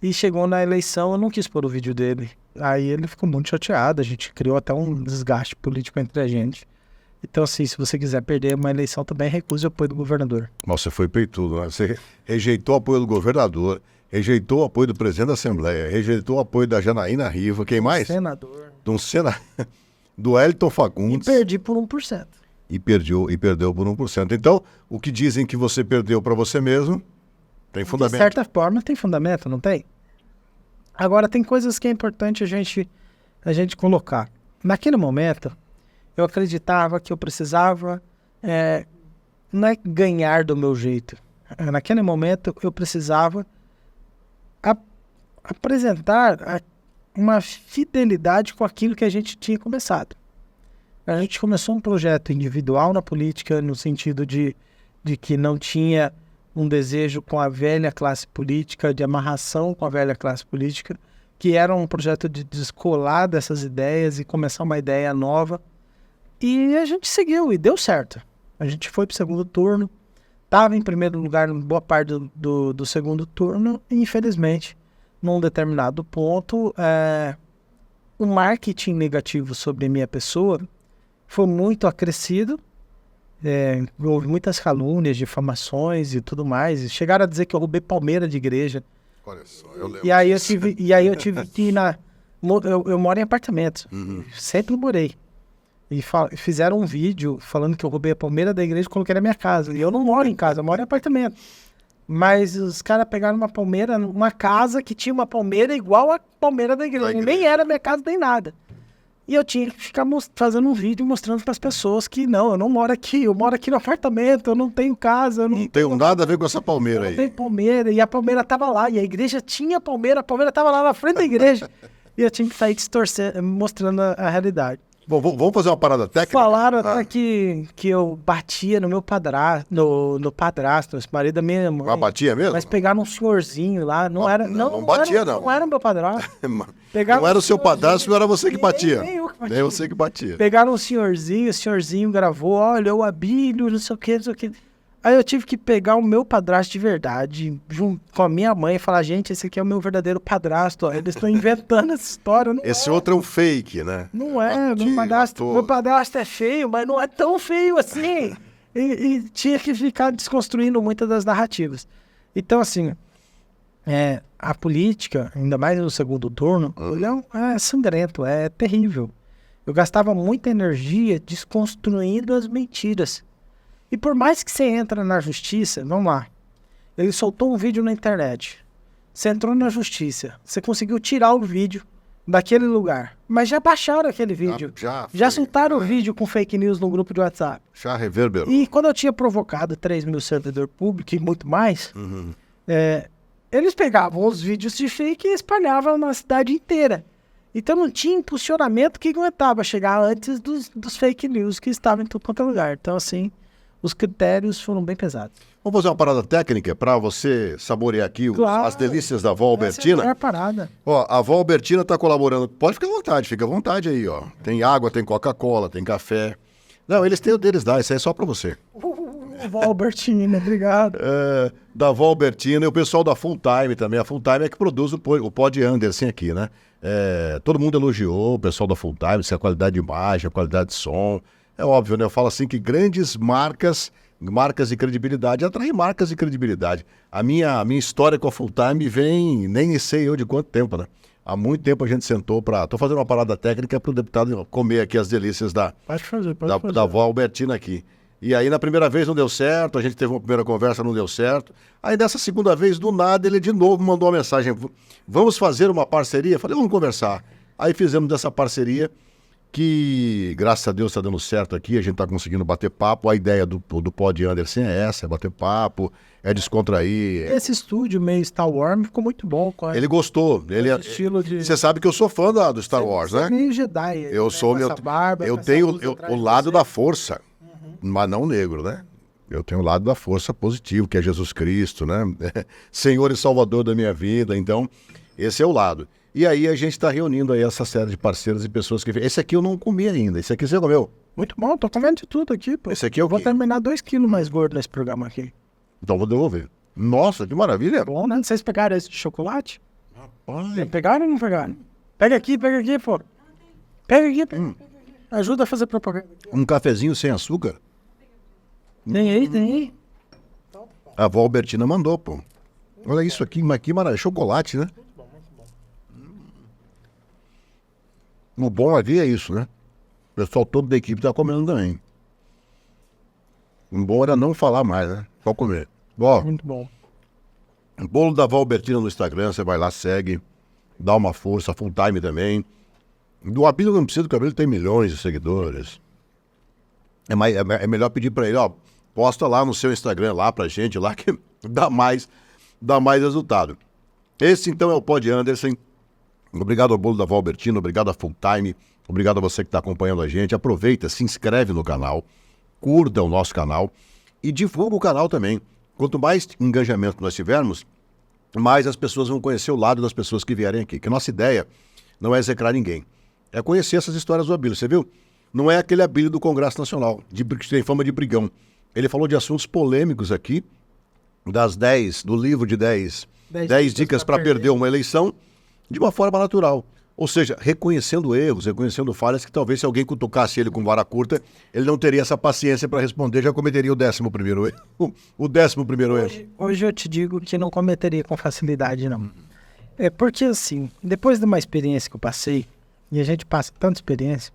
E chegou na eleição, eu não quis pôr o vídeo dele. Aí ele ficou muito chateado, a gente criou até um desgaste político entre a gente. Então, assim, se você quiser perder uma eleição, também recuse o apoio do governador. Mas você foi peitudo, né? Você rejeitou o apoio do governador, rejeitou o apoio do presidente da Assembleia, rejeitou o apoio da Janaína Riva, quem mais? Senador. Do Elton E Fagundes. perdi por 1%. E perdeu por 1%. Então, o que dizem que você perdeu para você mesmo, tem De fundamento. certa forma, tem fundamento, não tem? Agora, tem coisas que é importante a gente colocar. Naquele momento, eu acreditava que eu precisava não é ganhar do meu jeito. Naquele momento, eu precisava apresentar uma fidelidade com aquilo que a gente tinha começado. A gente começou um projeto individual na política, no sentido de que não tinha um desejo com a velha classe política, de amarração com a velha classe política, que era um projeto de descolar dessas ideias e começar uma ideia nova. E a gente seguiu e deu certo. A gente foi para o segundo turno, estava em primeiro lugar em boa parte do segundo turno e, infelizmente, num determinado ponto, o marketing negativo sobre a minha pessoa foi muito acrescido. Houve muitas calúnias, difamações e tudo mais. E chegaram a dizer que eu roubei palmeira de igreja. Olha só, eu lembro. E aí eu tive que ir eu moro em apartamento. Sempre morei. E fizeram um vídeo falando que eu roubei a palmeira da igreja e coloquei na minha casa. E eu não moro em casa, eu moro em apartamento. Mas os caras pegaram uma palmeira, uma casa que tinha uma palmeira igual a palmeira da igreja. Nem era minha casa, nem nada. E eu tinha que ficar fazendo um vídeo mostrando para as pessoas que não, eu não moro aqui, eu moro aqui no apartamento, eu não tenho casa. Eu não tenho nada a ver com essa palmeira aí. Não tem palmeira, e a palmeira estava lá, e a igreja tinha palmeira, a palmeira estava lá na frente da igreja. E eu tinha que sair distorcendo, mostrando a realidade. Bom, vamos fazer uma parada técnica? Falaram até que eu batia no meu padrasto, no padrasto, esse marido da minha mãe. Ah, batia mesmo? Mas pegaram um senhorzinho lá, não era... Não batia, não. Não era o meu padrasto. Não era o seu padrasto, não era você que batia. Nem eu que batia. Nem você que batia. Pegaram um senhorzinho, o senhorzinho gravou, olha, o Abílio, não sei o que, não sei o que. Aí eu tive que pegar o meu padrasto de verdade, junto com a minha mãe, e falar, gente, esse aqui é o meu verdadeiro padrasto, ó. Eles estão inventando essa história. Não Esse outro é um fake, né? Não é, meu padrasto é feio, mas não é tão feio assim. E tinha que ficar desconstruindo muitas das narrativas. Então, assim, a política, ainda mais no segundo turno, é sangrento, é terrível. Eu gastava muita energia desconstruindo as mentiras. E por mais que você entra na justiça, vamos lá, ele soltou um vídeo na internet, você entrou na justiça, você conseguiu tirar o vídeo daquele lugar, mas já baixaram aquele vídeo, já soltaram o vídeo com fake news no grupo de WhatsApp. Já reverberou. E quando eu tinha provocado 3 mil servidor público e muito mais, eles pegavam os vídeos de fake e espalhavam na cidade inteira. Então não tinha impulsionamento que aguentava chegar antes dos fake news que estavam em tudo quanto é lugar. Então assim... os critérios foram bem pesados. Vamos fazer uma parada técnica para você saborear aqui as delícias da avó Albertina? Essa é a melhor parada. Ó, a avó Albertina está colaborando. Pode ficar à vontade aí, ó. Tem água, tem Coca-Cola, tem café. Não, eles têm o deles lá, isso aí é só para você. Vó Albertina, obrigado. Da avó Albertina e o pessoal da Full Time também. A Full Time é que produz o Pod Anderson aqui, né? Todo mundo elogiou o pessoal da Full Time, a qualidade de imagem, a qualidade de som. É óbvio, né? Eu falo assim que grandes marcas de credibilidade atraem marcas de credibilidade. A minha história com a Full Time vem, nem sei eu de quanto tempo, né? Há muito tempo a gente sentou para... Tô fazendo uma parada técnica para o deputado comer aqui as delícias da avó Albertina aqui. E aí, na primeira vez não deu certo, a gente teve uma primeira conversa, não deu certo. Aí, nessa segunda vez, do nada, ele de novo mandou uma mensagem. Vamos fazer uma parceria? Falei, vamos conversar. Aí fizemos dessa parceria que, graças a Deus, está dando certo aqui. A gente está conseguindo bater papo. A ideia do Pod Anderson é essa, é bater papo, é descontrair. Esse estúdio meio Star Wars ficou muito bom. Ele gostou. Estilo de... Você sabe que eu sou fã do Star Wars, né? Você é meio Jedi. Eu sou meu... barba, eu tenho o lado da força. Mas não negro, né? Eu tenho o lado da força positivo, que é Jesus Cristo, né? Senhor e Salvador da minha vida. Então, esse é o lado. E aí a gente está reunindo aí essa série de parceiros e pessoas que... Esse aqui eu não comi ainda. Esse aqui você comeu? Muito bom, tô comendo de tudo aqui, pô. Esse aqui é o quê? Vou terminar 2 quilos mais gordo nesse programa aqui. Então vou devolver. Nossa, que maravilha. Bom, né? Vocês pegaram esse de chocolate? Rapaz. Pegaram ou não pegaram? Pega aqui, pô. Pega aqui. Ajuda a fazer propaganda. Um cafezinho sem açúcar? Tem aí. A avó Albertina mandou, pô. Olha isso aqui, mas que maravilha. Chocolate, né? O bom aqui é isso, né? O pessoal todo da equipe tá comendo também. O bom era não falar mais, né? Só comer. Ó, Muito bom. bolo da avó Albertina no Instagram, você vai lá, segue, dá uma força, Full Time também. Do Abílio não precisa, porque o Abílio tem milhões de seguidores. É melhor pedir pra ele, ó, posta lá no seu Instagram, lá pra gente, lá que dá mais resultado. Esse então é o Pod Anderson. Obrigado ao bolo da avó Albertina, obrigado a Full Time, obrigado a você que está acompanhando a gente. Aproveita, se inscreve no canal, curta o nosso canal e divulga o canal também. Quanto mais engajamento nós tivermos, mais as pessoas vão conhecer o lado das pessoas que vierem aqui. Que a nossa ideia não é execrar ninguém, é conhecer essas histórias do Abílio. Você viu? Não é aquele Abílio do Congresso Nacional, que tem fama de brigão. Ele falou de assuntos polêmicos aqui, do livro de 10 dicas para perder uma eleição, de uma forma natural. Ou seja, reconhecendo erros, reconhecendo falhas que talvez se alguém cutucasse ele com vara curta, ele não teria essa paciência para responder, já cometeria o 11º erro. O 11º erro. Hoje eu te digo que não cometeria com facilidade, não. É porque, assim, depois de uma experiência que eu passei, e a gente passa tanta experiência,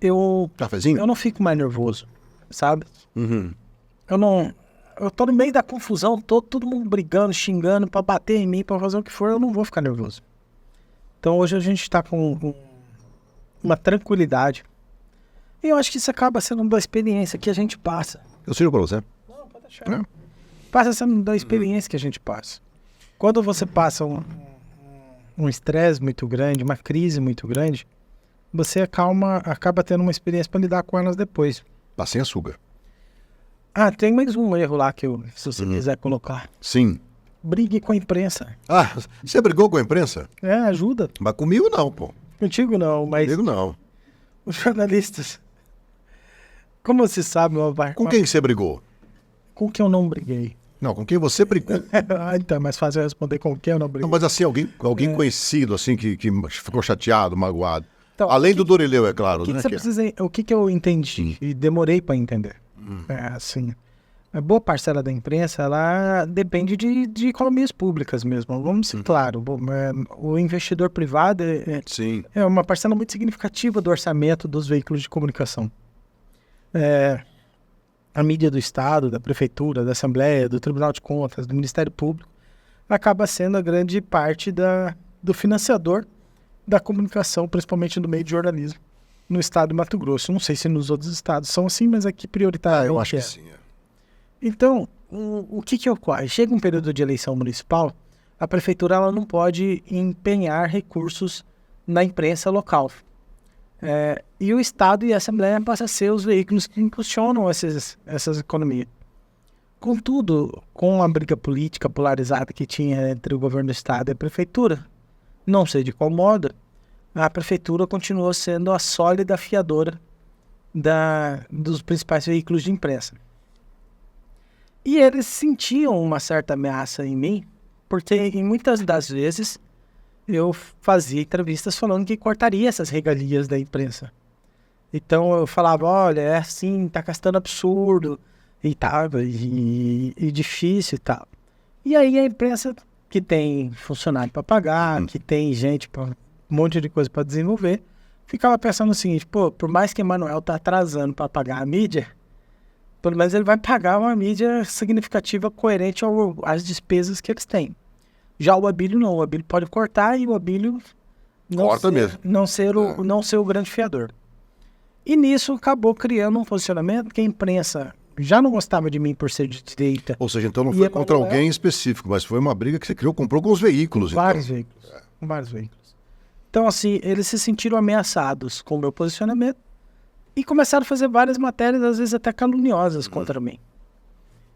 eu Cafezinho? não fico mais nervoso, sabe? Uhum. Eu tô no meio da confusão, todo mundo brigando, xingando pra bater em mim, pra fazer o que for, eu não vou ficar nervoso. Então hoje a gente tá com uma tranquilidade. E eu acho que isso acaba sendo da experiência que a gente passa. Eu sirvo para você. Não, pode deixar. Passa sendo da experiência que a gente passa. Quando você passa um estresse muito grande, uma crise muito grande, você acaba tendo uma experiência para lidar com elas depois. Tá sem açúcar. Tem mais um erro lá que se você quiser colocar. Sim. Brigue com a imprensa. Você brigou com a imprensa? Ajuda. Mas comigo não, pô. Contigo não, mas Comigo não. os jornalistas. Como você sabe, meu pai? Com quem você brigou? Com quem eu não briguei. Não, com quem você brigou. Então é mais fácil eu responder com quem eu não briguei. Não, mas assim, alguém conhecido, assim, que ficou chateado, magoado. Então, Além do Dorileu, é claro, O que né? você precisa, o que eu entendi e demorei para entender? Assim, a boa parcela da imprensa, ela depende de economias públicas mesmo. Vamos ser claro, o investidor privado Sim. é uma parcela muito significativa do orçamento dos veículos de comunicação. A mídia do Estado, da Prefeitura, da Assembleia, do Tribunal de Contas, do Ministério Público, acaba sendo a grande parte do financiador da comunicação, principalmente no meio de jornalismo, no estado de Mato Grosso. Não sei se nos outros estados são assim, mas aqui prioritariamente Eu acho que sim. Então, o que ocorre? Chega um período de eleição municipal, a prefeitura ela não pode empenhar recursos na imprensa local. E o Estado e a Assembleia passam a ser os veículos que impulsionam essas economias. Contudo, com a briga política polarizada que tinha entre o governo do Estado e a Prefeitura, não sei de qual modo, a Prefeitura continuou sendo a sólida fiadora dos principais veículos de imprensa. E eles sentiam uma certa ameaça em mim, porque em muitas das vezes eu fazia entrevistas falando que cortaria essas regalias da imprensa. Então eu falava, olha, é assim, tá gastando absurdo, e tal, e difícil e tal. E aí a imprensa, que tem funcionário para pagar, que tem gente, um monte de coisa para desenvolver, ficava pensando o seguinte, pô, por mais que Emanuel tá atrasando para pagar a mídia, pelo menos ele vai pagar uma mídia significativa, coerente às despesas que eles têm. Já o Abílio não, o Abílio pode cortar e o Abílio não ser o grande fiador. E nisso acabou criando um posicionamento que a imprensa já não gostava de mim por ser de direita. Ou seja, então não foi contra alguém específico, mas foi uma briga que você comprou com os veículos. Vários veículos. Então, assim, eles se sentiram ameaçados com o meu posicionamento e começaram a fazer várias matérias, às vezes até caluniosas contra mim.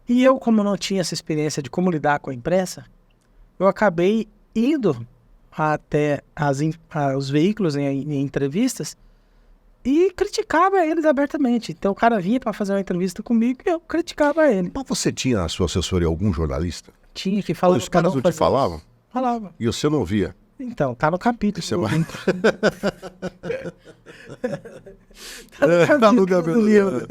E eu, como não tinha essa experiência de como lidar com a imprensa, eu acabei indo até os veículos em entrevistas e criticava eles abertamente. Então o cara vinha para fazer uma entrevista comigo e eu criticava ele. Mas você tinha na sua assessoria algum jornalista? Tinha, que falava. Os caras não te falavam? Falava. E você não via? Então, tá no capítulo. Isso é Tá no capítulo do livro.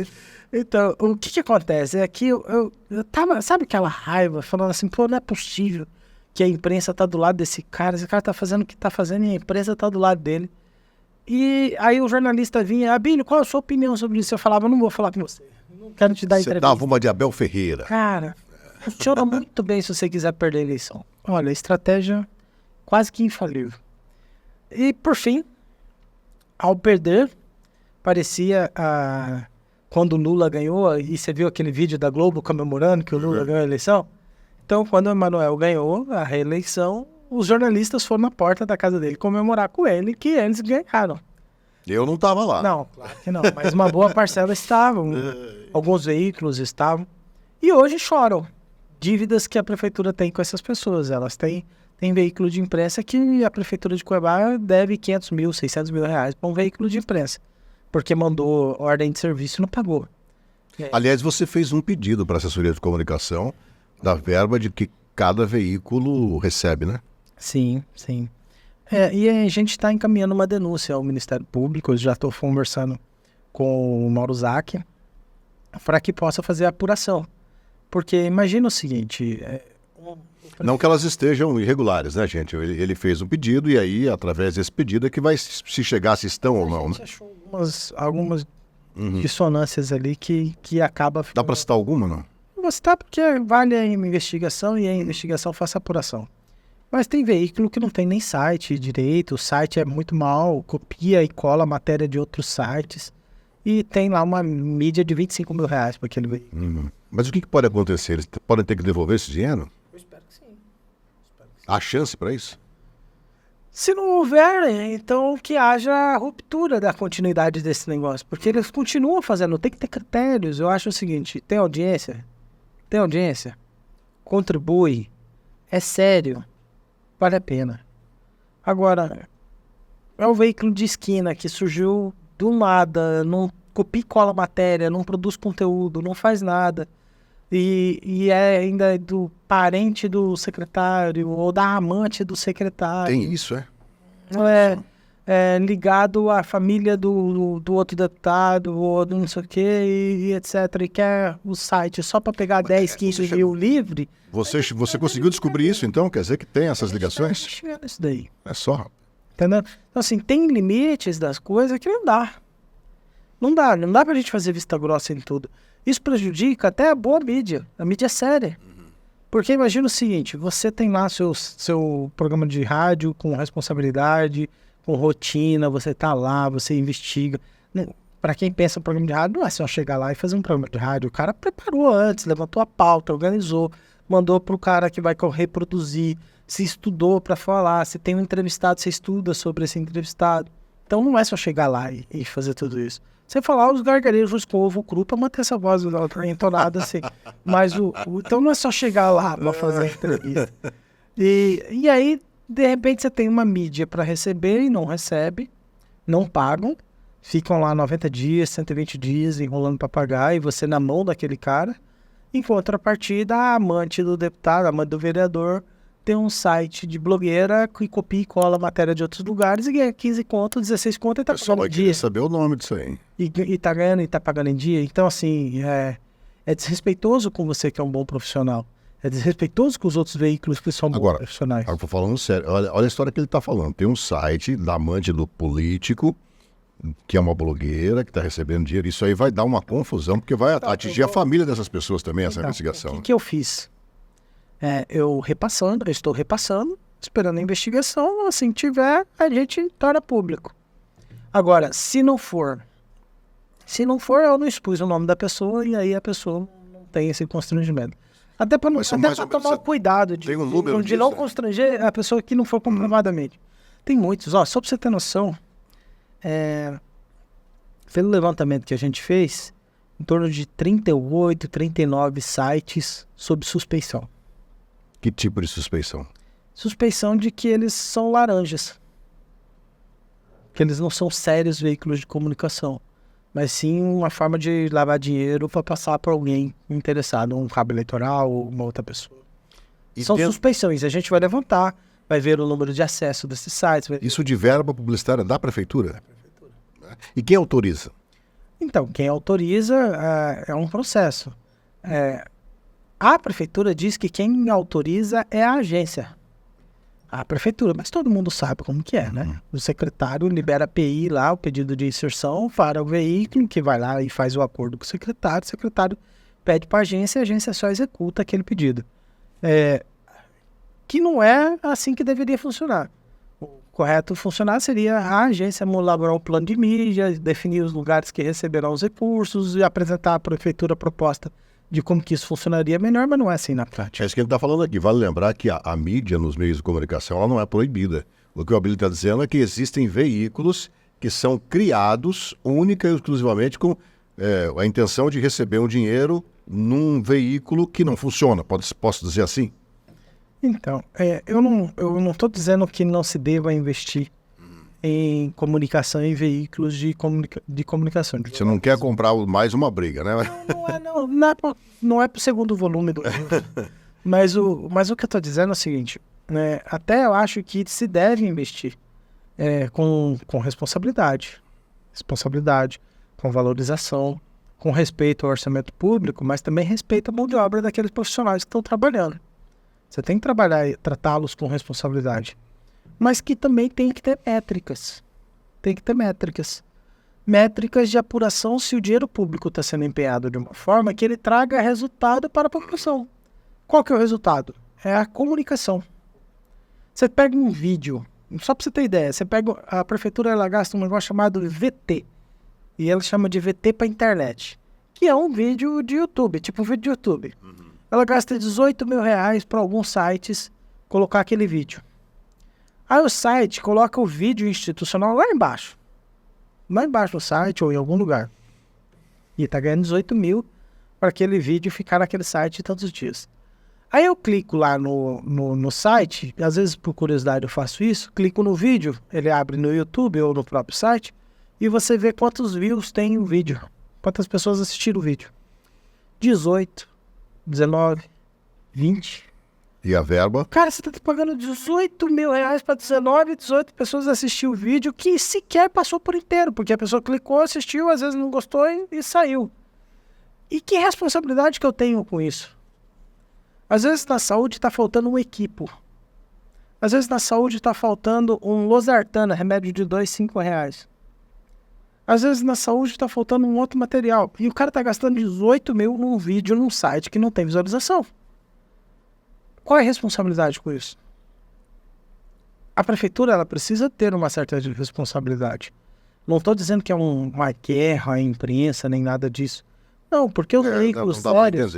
Então, o que acontece é que eu tava, sabe aquela raiva, falando assim, pô, não é possível que a imprensa tá do lado desse cara, esse cara tá fazendo o que tá fazendo e a imprensa tá do lado dele. E aí o jornalista vinha, Abílio, qual a sua opinião sobre isso? Eu falava, não vou falar com você, não quero te dar entrevista. Você dava uma de Abel Ferreira. Cara, funciona muito bem se você quiser perder a eleição. Olha, estratégia quase que infalível. E por fim, ao perder, parecia quando o Lula ganhou, e você viu aquele vídeo da Globo comemorando que o Lula ganhou a eleição? Então, quando o Emanuel ganhou a reeleição, os jornalistas foram na porta da casa dele comemorar com ele que eles ganharam. Eu não estava lá. Não, claro que não, mas uma boa parcela estavam, alguns veículos estavam, e hoje choram. Dívidas que a prefeitura tem com essas pessoas, elas têm veículo de imprensa que a prefeitura de Cuiabá deve 500 mil, 600 mil reais para um veículo de imprensa, porque mandou ordem de serviço e não pagou. Aliás, você fez um pedido para a assessoria de comunicação da verba de que cada veículo recebe, né? Sim, sim. E a gente está encaminhando uma denúncia ao Ministério Público, eu já estou conversando com o Mauro Zac, para que possa fazer a apuração. Porque imagina o seguinte... Não que elas estejam irregulares, né, gente? Ele fez um pedido e aí, através desse pedido, é que vai se chegar se estão ou não, né? A gente achou algumas dissonâncias ali que acaba... Dá para citar alguma, não? Não vou citar porque vale a investigação e a investigação faça apuração. Mas tem veículo que não tem nem site direito, o site é muito mal, copia e cola a matéria de outros sites e tem lá uma mídia de 25 mil reais para aquele veículo. Mas o que pode acontecer? Eles podem ter que devolver esse dinheiro? Eu espero que sim. Há chance para isso? Se não houver, então que haja ruptura da continuidade desse negócio, porque eles continuam fazendo, tem que ter critérios. Eu acho o seguinte, tem audiência, contribui, é sério, vale a pena. Agora, é um veículo de esquina que surgiu do nada, não copia e cola matéria, não produz conteúdo, não faz nada. E é ainda do parente do secretário ou da amante do secretário. Tem isso, é? É ligado à família do outro deputado ou do não sei o que, e etc. E quer o site só para pegar 10, 15 mil livre. Você conseguiu descobrir isso, então? Quer dizer que tem essas ligações? Chegando isso daí. É só. Entendeu? Então, assim, tem limites das coisas que não dá. Não dá pra gente fazer vista grossa em tudo. Isso prejudica até a boa mídia. A mídia é séria. Porque imagina o seguinte, você tem lá seu programa de rádio com responsabilidade, com rotina, você tá lá, você investiga. Para quem pensa em programa de rádio, não é só chegar lá e fazer um programa de rádio. O cara preparou antes, levantou a pauta, organizou, mandou pro cara que vai reproduzir, se estudou para falar, se tem um entrevistado, você estuda sobre esse entrevistado. Então não é só chegar lá e fazer tudo isso. Você falar os gargarejos com ovo cru para manter essa voz entonada assim. Mas então não é só chegar lá para fazer a entrevista. E aí, de repente, você tem uma mídia para receber e não recebe, não pagam, ficam lá 90 dias, 120 dias enrolando para pagar e você na mão daquele cara. Em contrapartida, a amante do deputado, a amante do vereador, tem um site de blogueira que copia e cola matéria de outros lugares e ganha 15 conto, 16 conto e tá pagando em dia. Saber o nome disso aí. E tá ganhando e tá pagando em dia. Então, assim, é desrespeitoso com você que é um bom profissional. É desrespeitoso com os outros veículos que são bons profissionais. Agora, tô falando sério. Olha a história que ele tá falando. Tem um site da amante do político, que é uma blogueira, que está recebendo dinheiro. Isso aí vai dar uma confusão, porque vai atingir a família dessas pessoas também, essa investigação. O que eu fiz? Eu estou repassando, esperando a investigação. Assim que tiver, a gente torna público. Agora, se não for, eu não expus o nome da pessoa e aí a pessoa não tem esse constrangimento. Até para tomar o cuidado de não constranger a pessoa que não for comprovadamente. Tem muitos. Só para você ter noção, pelo levantamento que a gente fez, em torno de 38, 39 sites sob suspeição. Que tipo de suspeição? Suspeição de que eles são laranjas. Que eles não são sérios veículos de comunicação. Mas sim uma forma de lavar dinheiro para passar para alguém interessado, um cabo eleitoral ou uma outra pessoa. São suspeições. A gente vai levantar, vai ver o número de acesso desses sites. Isso de verba publicitária da prefeitura? Da prefeitura. E quem autoriza? Então, quem autoriza é um processo. A prefeitura diz que quem autoriza é a agência. A prefeitura, mas todo mundo sabe como que é, né? O secretário libera a PI lá, o pedido de inserção para o veículo, que vai lá e faz o acordo com o secretário pede para a agência só executa aquele pedido. Que não é assim que deveria funcionar. O correto funcionar seria a agência elaborar um plano de mídia, definir os lugares que receberão os recursos e apresentar à prefeitura a proposta de como que isso funcionaria melhor, mas não é assim na prática. É isso que ele está falando aqui. Vale lembrar que a mídia nos meios de comunicação ela não é proibida. O que o Abílio está dizendo é que existem veículos que são criados única e exclusivamente com a intenção de receber um dinheiro num veículo que não funciona. Posso dizer assim? Então, eu não estou dizendo que não se deva investir em comunicação em veículos de comunicação. Você não quer comprar mais uma briga, né? Não é pro segundo volume do livro. mas o que eu estou dizendo é o seguinte, até eu acho que se deve investir com responsabilidade, com valorização, com respeito ao orçamento público, mas também respeito à mão de obra daqueles profissionais que estão trabalhando. Você tem que trabalhar e tratá-los com responsabilidade. Mas que também tem que ter métricas. Tem que ter métricas. Métricas de apuração se o dinheiro público está sendo empenhado de uma forma que ele traga resultado para a população. Qual que é o resultado? É a comunicação. Você pega um vídeo, só para você ter ideia, a prefeitura ela gasta um negócio chamado VT. E ela chama de VT para internet. Que é um vídeo de YouTube, tipo um vídeo de YouTube. Ela gasta R$18 mil para alguns sites colocar aquele vídeo. Aí o site coloca o vídeo institucional lá embaixo. Lá embaixo do site ou em algum lugar. E está ganhando 18 mil para aquele vídeo ficar naquele site todos os dias. Aí eu clico lá no site, às vezes por curiosidade eu faço isso, clico no vídeo, ele abre no YouTube ou no próprio site, e você vê quantos views tem o vídeo. Quantas pessoas assistiram o vídeo. 18, 19, 20... E a verba? Cara, você tá pagando R$18 mil para 18 pessoas assistir o vídeo que sequer passou por inteiro, porque a pessoa clicou, assistiu, às vezes não gostou e saiu. E que responsabilidade que eu tenho com isso? Às vezes na saúde tá faltando um equipo. Às vezes na saúde tá faltando um losartana, remédio de R$2,05. Às vezes na saúde tá faltando um outro material. E o cara tá gastando 18 mil num vídeo, num site que não tem visualização. Qual é a responsabilidade com isso? A prefeitura ela precisa ter uma certa responsabilidade. Não estou dizendo que é uma guerra à imprensa, nem nada disso. Não, porque os veículos sérios...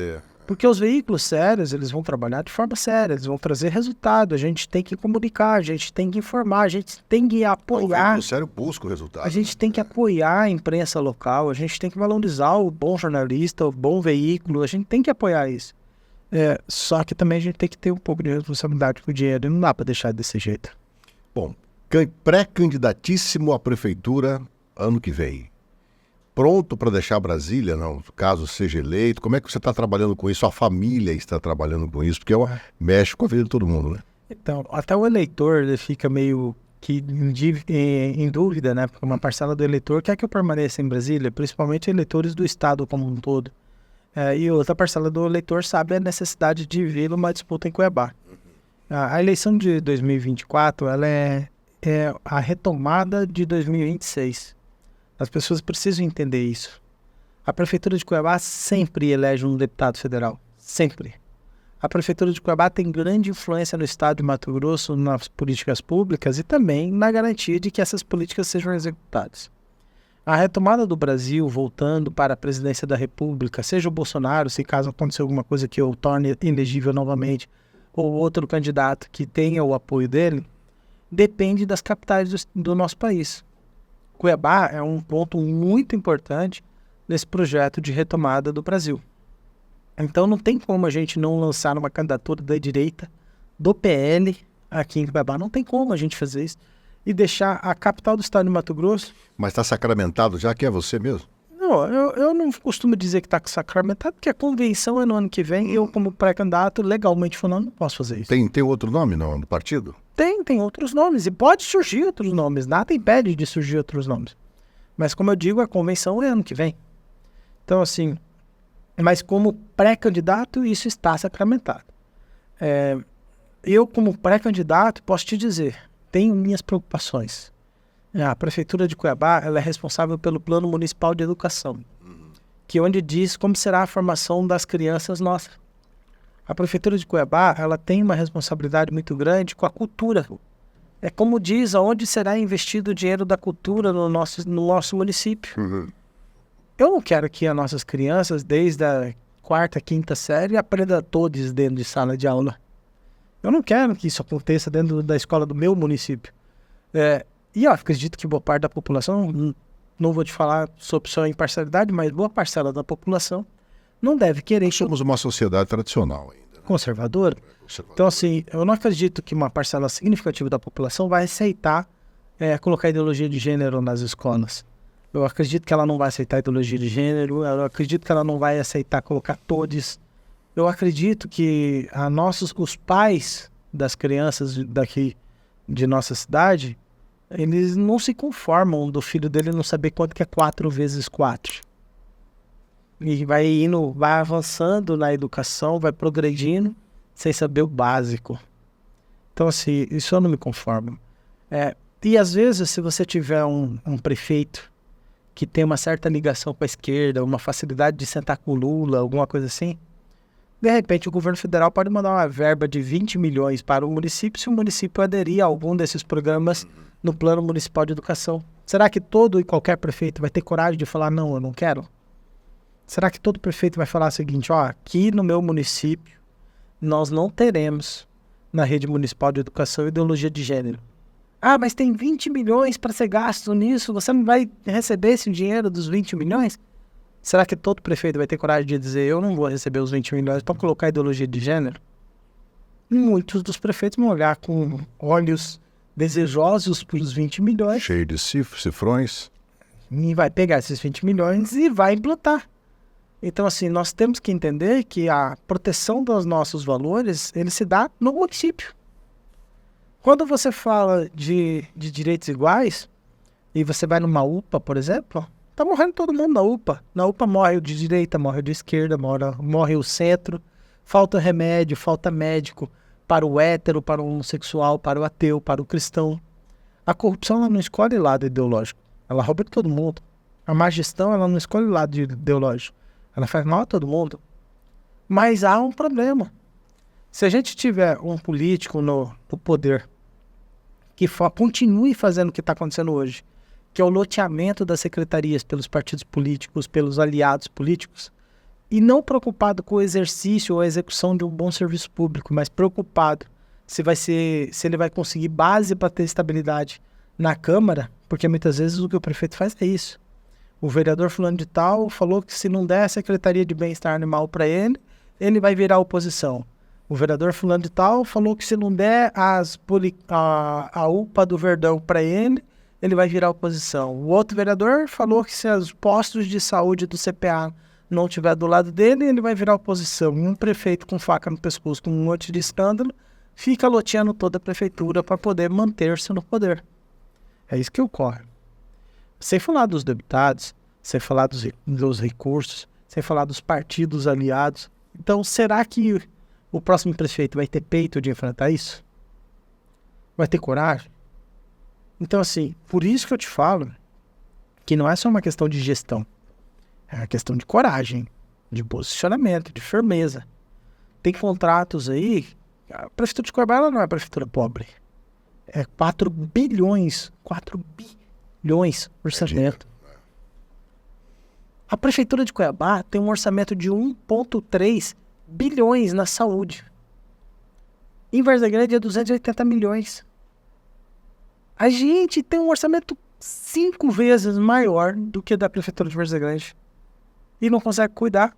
Porque os veículos sérios, eles vão trabalhar de forma séria, eles vão trazer resultado, a gente tem que comunicar, a gente tem que informar, a gente tem que O apoiar, veículo sério busca o resultado. a gente tem que apoiar a imprensa local, a gente tem que valorizar o bom jornalista, o bom veículo, a gente tem que apoiar isso. Só que também a gente tem que ter um pouco de responsabilidade com o dinheiro, e não dá para deixar desse jeito. Bom, pré-candidatíssimo à prefeitura ano que vem. Pronto para deixar Brasília, não, caso seja eleito? Como é que você está trabalhando com isso? A família está trabalhando com isso? Porque mexe com a vida de todo mundo, né? Então, até o eleitor ele fica meio que em dúvida, né? Porque uma parcela do eleitor quer que eu permaneça em Brasília, principalmente eleitores do estado como um todo. E outra parcela do eleitor sabe a necessidade de vir numa disputa em Cuiabá. A eleição de 2024, ela é a retomada de 2026. As pessoas precisam entender isso. A Prefeitura de Cuiabá sempre elege um deputado federal. Sempre. A Prefeitura de Cuiabá tem grande influência no estado de Mato Grosso, nas políticas públicas e também na garantia de que essas políticas sejam executadas. A retomada do Brasil, voltando para a presidência da República, seja o Bolsonaro, se caso aconteça alguma coisa que o torne inelegível novamente, ou outro candidato que tenha o apoio dele, depende das capitais do nosso país. Cuiabá é um ponto muito importante nesse projeto de retomada do Brasil. Então não tem como a gente não lançar uma candidatura da direita, do PL, aqui em Cuiabá. Não tem como a gente fazer isso e deixar a capital do estado de Mato Grosso... Mas está sacramentado já que é você mesmo? Não, eu não costumo dizer que está sacramentado, porque a convenção é no ano que vem. Eu, como pré-candidato, legalmente falando, não posso fazer isso. Tem outro nome no partido? Tem outros nomes e pode surgir outros nomes. Nada impede de surgir outros nomes. Mas, como eu digo, a convenção é ano que vem. Então, assim, mas como pré-candidato, isso está sacramentado. Eu, como pré-candidato, posso te dizer, tenho minhas preocupações. A Prefeitura de Cuiabá ela é responsável pelo Plano Municipal de Educação, que é onde diz como será a formação das crianças nossas. A Prefeitura de Cuiabá ela tem uma responsabilidade muito grande com a cultura. É como diz, aonde será investido o dinheiro da cultura no nosso município. Uhum. Eu não quero que as nossas crianças, desde a 4ª, 5ª série, aprendam todos dentro de sala de aula. Eu não quero que isso aconteça dentro da escola do meu município. E eu acredito que boa parte da população, não vou te falar sobre sua imparcialidade, mas boa parcela da população não deve querer... Somos uma sociedade tradicional ainda. Né? Conservadora. Então, assim, eu não acredito que uma parcela significativa da população vai aceitar colocar ideologia de gênero nas escolas. Eu acredito que ela não vai aceitar ideologia de gênero, eu acredito que ela não vai aceitar colocar todes. Eu acredito que os pais das crianças daqui de nossa cidade, eles não se conformam do filho dele não saber quanto que é 4 vezes 4. E vai avançando na educação, vai progredindo, sem saber o básico. Então, assim, isso eu não me conformo. E às vezes, se você tiver um prefeito que tem uma certa ligação com a esquerda, uma facilidade de sentar com o Lula, alguma coisa assim, de repente o governo federal pode mandar uma verba de 20 milhões para o município se o município aderir a algum desses programas no Plano Municipal de Educação. Será que todo e qualquer prefeito vai ter coragem de falar, não, eu não quero? Será que todo prefeito vai falar o seguinte, aqui no meu município, nós não teremos na rede municipal de educação ideologia de gênero. Mas tem 20 milhões para ser gasto nisso, você não vai receber esse dinheiro dos 20 milhões? Será que todo prefeito vai ter coragem de dizer, eu não vou receber os 20 milhões para colocar ideologia de gênero? Muitos dos prefeitos vão olhar com olhos desejosos para os 20 milhões. Cheio de cifrões. E vai pegar esses 20 milhões e vai implantar. Então, assim, nós temos que entender que a proteção dos nossos valores, ele se dá no município. Quando você fala de direitos iguais, e você vai numa UPA, por exemplo, tá morrendo todo mundo na UPA. Na UPA morre o de direita, morre o de esquerda, morre o centro. Falta remédio, falta médico para o hétero, para o homossexual, para o ateu, para o cristão. A corrupção, ela não escolhe lado ideológico. Ela rouba de todo mundo. A má gestão, ela não escolhe lado ideológico. Ela faz mal a todo mundo. Mas há um problema. Se a gente tiver um político no poder que continue fazendo o que está acontecendo hoje, que é o loteamento das secretarias pelos partidos políticos, pelos aliados políticos, E não preocupado com o exercício ou a execução de um bom serviço público, mas preocupado se ele vai conseguir base para ter estabilidade na Câmara, porque muitas vezes o que o prefeito faz é isso. O vereador fulano de tal falou que se não der a Secretaria de Bem-Estar Animal para ele, ele vai virar oposição. O vereador fulano de tal falou que se não der a UPA do Verdão para ele, ele vai virar oposição. O outro vereador falou que se os postos de saúde do CPA não estiver do lado dele, ele vai virar oposição. E um prefeito com faca no pescoço, com um monte de escândalo, fica loteando toda a prefeitura para poder manter-se no poder. É isso que ocorre. Sem falar dos deputados, sem falar dos recursos, sem falar dos partidos aliados. Então, será que o próximo prefeito vai ter peito de enfrentar isso? Vai ter coragem? Então, assim, por isso que eu te falo que não é só uma questão de gestão. É uma questão de coragem, de posicionamento, de firmeza. Tem contratos aí. A prefeitura de Cuiabá ela não é prefeitura pobre. É 4 bilhões orçamento. A prefeitura de Cuiabá tem um orçamento de 1,3 bilhões na saúde. Em Várzea Grande é 280 milhões. A gente tem um orçamento 5 vezes maior do que da prefeitura de Várzea Grande. E não consegue cuidar.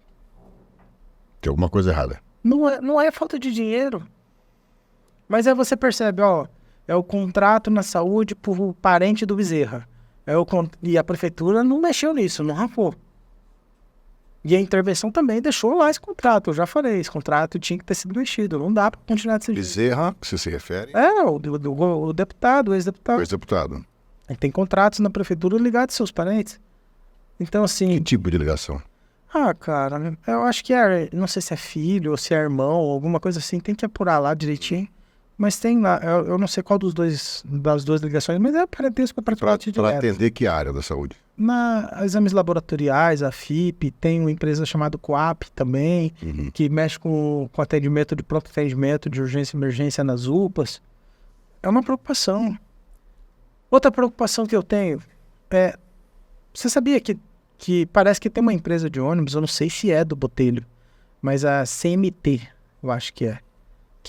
Tem alguma coisa errada. Não é falta de dinheiro. Mas aí você percebe, ó, é o contrato na saúde por parente do Bezerra. E a prefeitura não mexeu nisso, não rapou. E a intervenção também deixou lá esse contrato. Eu já falei, esse contrato tinha que ter sido mexido. Não dá para continuar desse jeito. Bezerra, que você se refere? O deputado, o ex-deputado. O ex-deputado. Ele tem contratos na prefeitura ligados aos seus parentes. Então, assim... Que tipo de ligação? Cara, eu acho que não sei se é filho ou se é irmão, alguma coisa assim, tem que apurar lá direitinho. Mas tem lá, eu não sei qual das duas ligações, mas é parentesco praticamente direto. Para atender que área da saúde? Exames laboratoriais, a FIP, tem uma empresa chamada Coap também, que mexe com atendimento de pronto atendimento, de urgência e emergência nas UPAs. É uma preocupação. Outra preocupação que eu tenho é, você sabia que parece que tem uma empresa de ônibus, eu não sei se é do Botelho, mas a CMT, eu acho que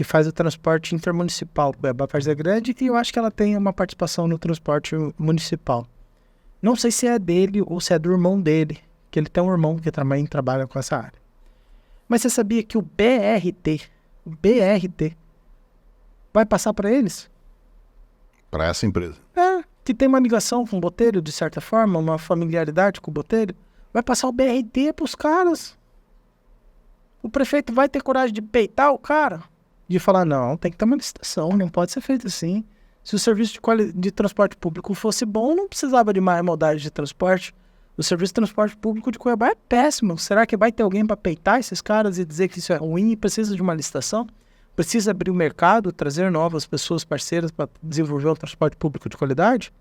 faz o transporte intermunicipal para Várzea Grande, e eu acho que ela tem uma participação no transporte municipal. Não sei se é dele ou se é do irmão dele, que ele tem um irmão que também trabalha com essa área. Mas você sabia que o BRT vai passar para eles? Para essa empresa? Que tem uma ligação com o Botelho, de certa forma, uma familiaridade com o Botelho. Vai passar o BRT para os caras. O prefeito vai ter coragem de peitar o cara? De falar, não, tem que ter uma licitação, não pode ser feito assim. Se o serviço de transporte público fosse bom, não precisava de mais modalidade de transporte. O serviço de transporte público de Cuiabá é péssimo. Será que vai ter alguém para peitar esses caras e dizer que isso é ruim e precisa de uma licitação? Precisa abrir o mercado, trazer novas pessoas parceiras para desenvolver um transporte público de qualidade?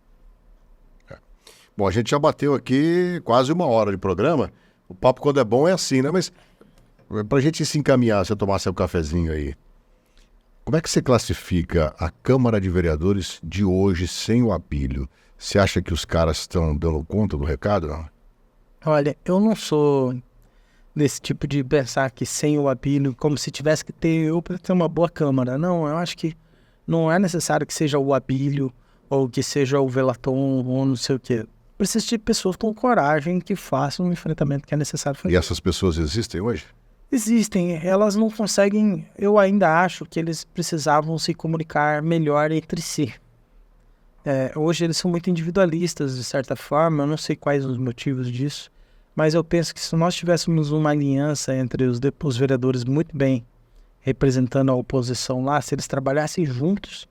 Bom, a gente já bateu aqui quase 1 hora de programa. O papo, quando é bom, é assim, né? Mas para a gente se encaminhar, se eu tomar seu cafezinho aí, como é que você classifica a Câmara de Vereadores de hoje sem o Abílio? Você acha que os caras estão dando conta do recado, não? Olha, eu não sou desse tipo de pensar que sem o Abílio, como se tivesse que ter eu para ter uma boa Câmara. Não, eu acho que não é necessário que seja o Abílio ou que seja o Velaton ou não sei o quê. Precisa de pessoas com coragem que façam o enfrentamento que é necessário fazer. E essas pessoas existem hoje? Existem, elas não conseguem, eu ainda acho que eles precisavam se comunicar melhor entre si. Hoje eles são muito individualistas, de certa forma, eu não sei quais os motivos disso, mas eu penso que se nós tivéssemos uma aliança entre os vereadores muito bem representando a oposição lá, se eles trabalhassem juntos,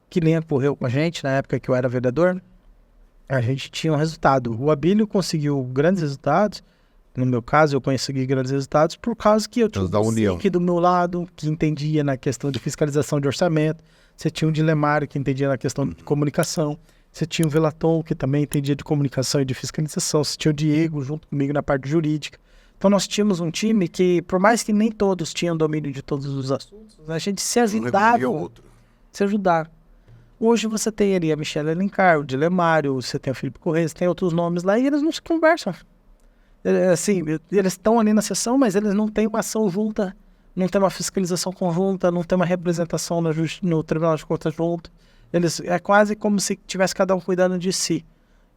que nem ocorreu com a gente na época que eu era vereador, a gente tinha um resultado. O Abílio conseguiu grandes resultados. No meu caso, eu consegui grandes resultados por causa que eu tinha um aqui do meu lado, que entendia na questão de fiscalização de orçamento. Você tinha um Dilemário, que entendia na questão de comunicação. Você tinha o Velaton, que também entendia de comunicação e de fiscalização. Você tinha o Diego, junto comigo, na parte jurídica. Então, nós tínhamos um time que, por mais que nem todos tinham domínio de todos os assuntos, a gente se ajudava. Se ajudava. Hoje você tem ali a Michelle Alencar, o Dilemário, você tem o Felipe Corrêa, você tem outros nomes lá, e eles não se conversam. Assim, eles estão ali na sessão, mas eles não têm uma ação junta, não tem uma fiscalização conjunta, não tem uma representação no Tribunal de Contas junto. É quase como se tivesse cada um cuidando de si.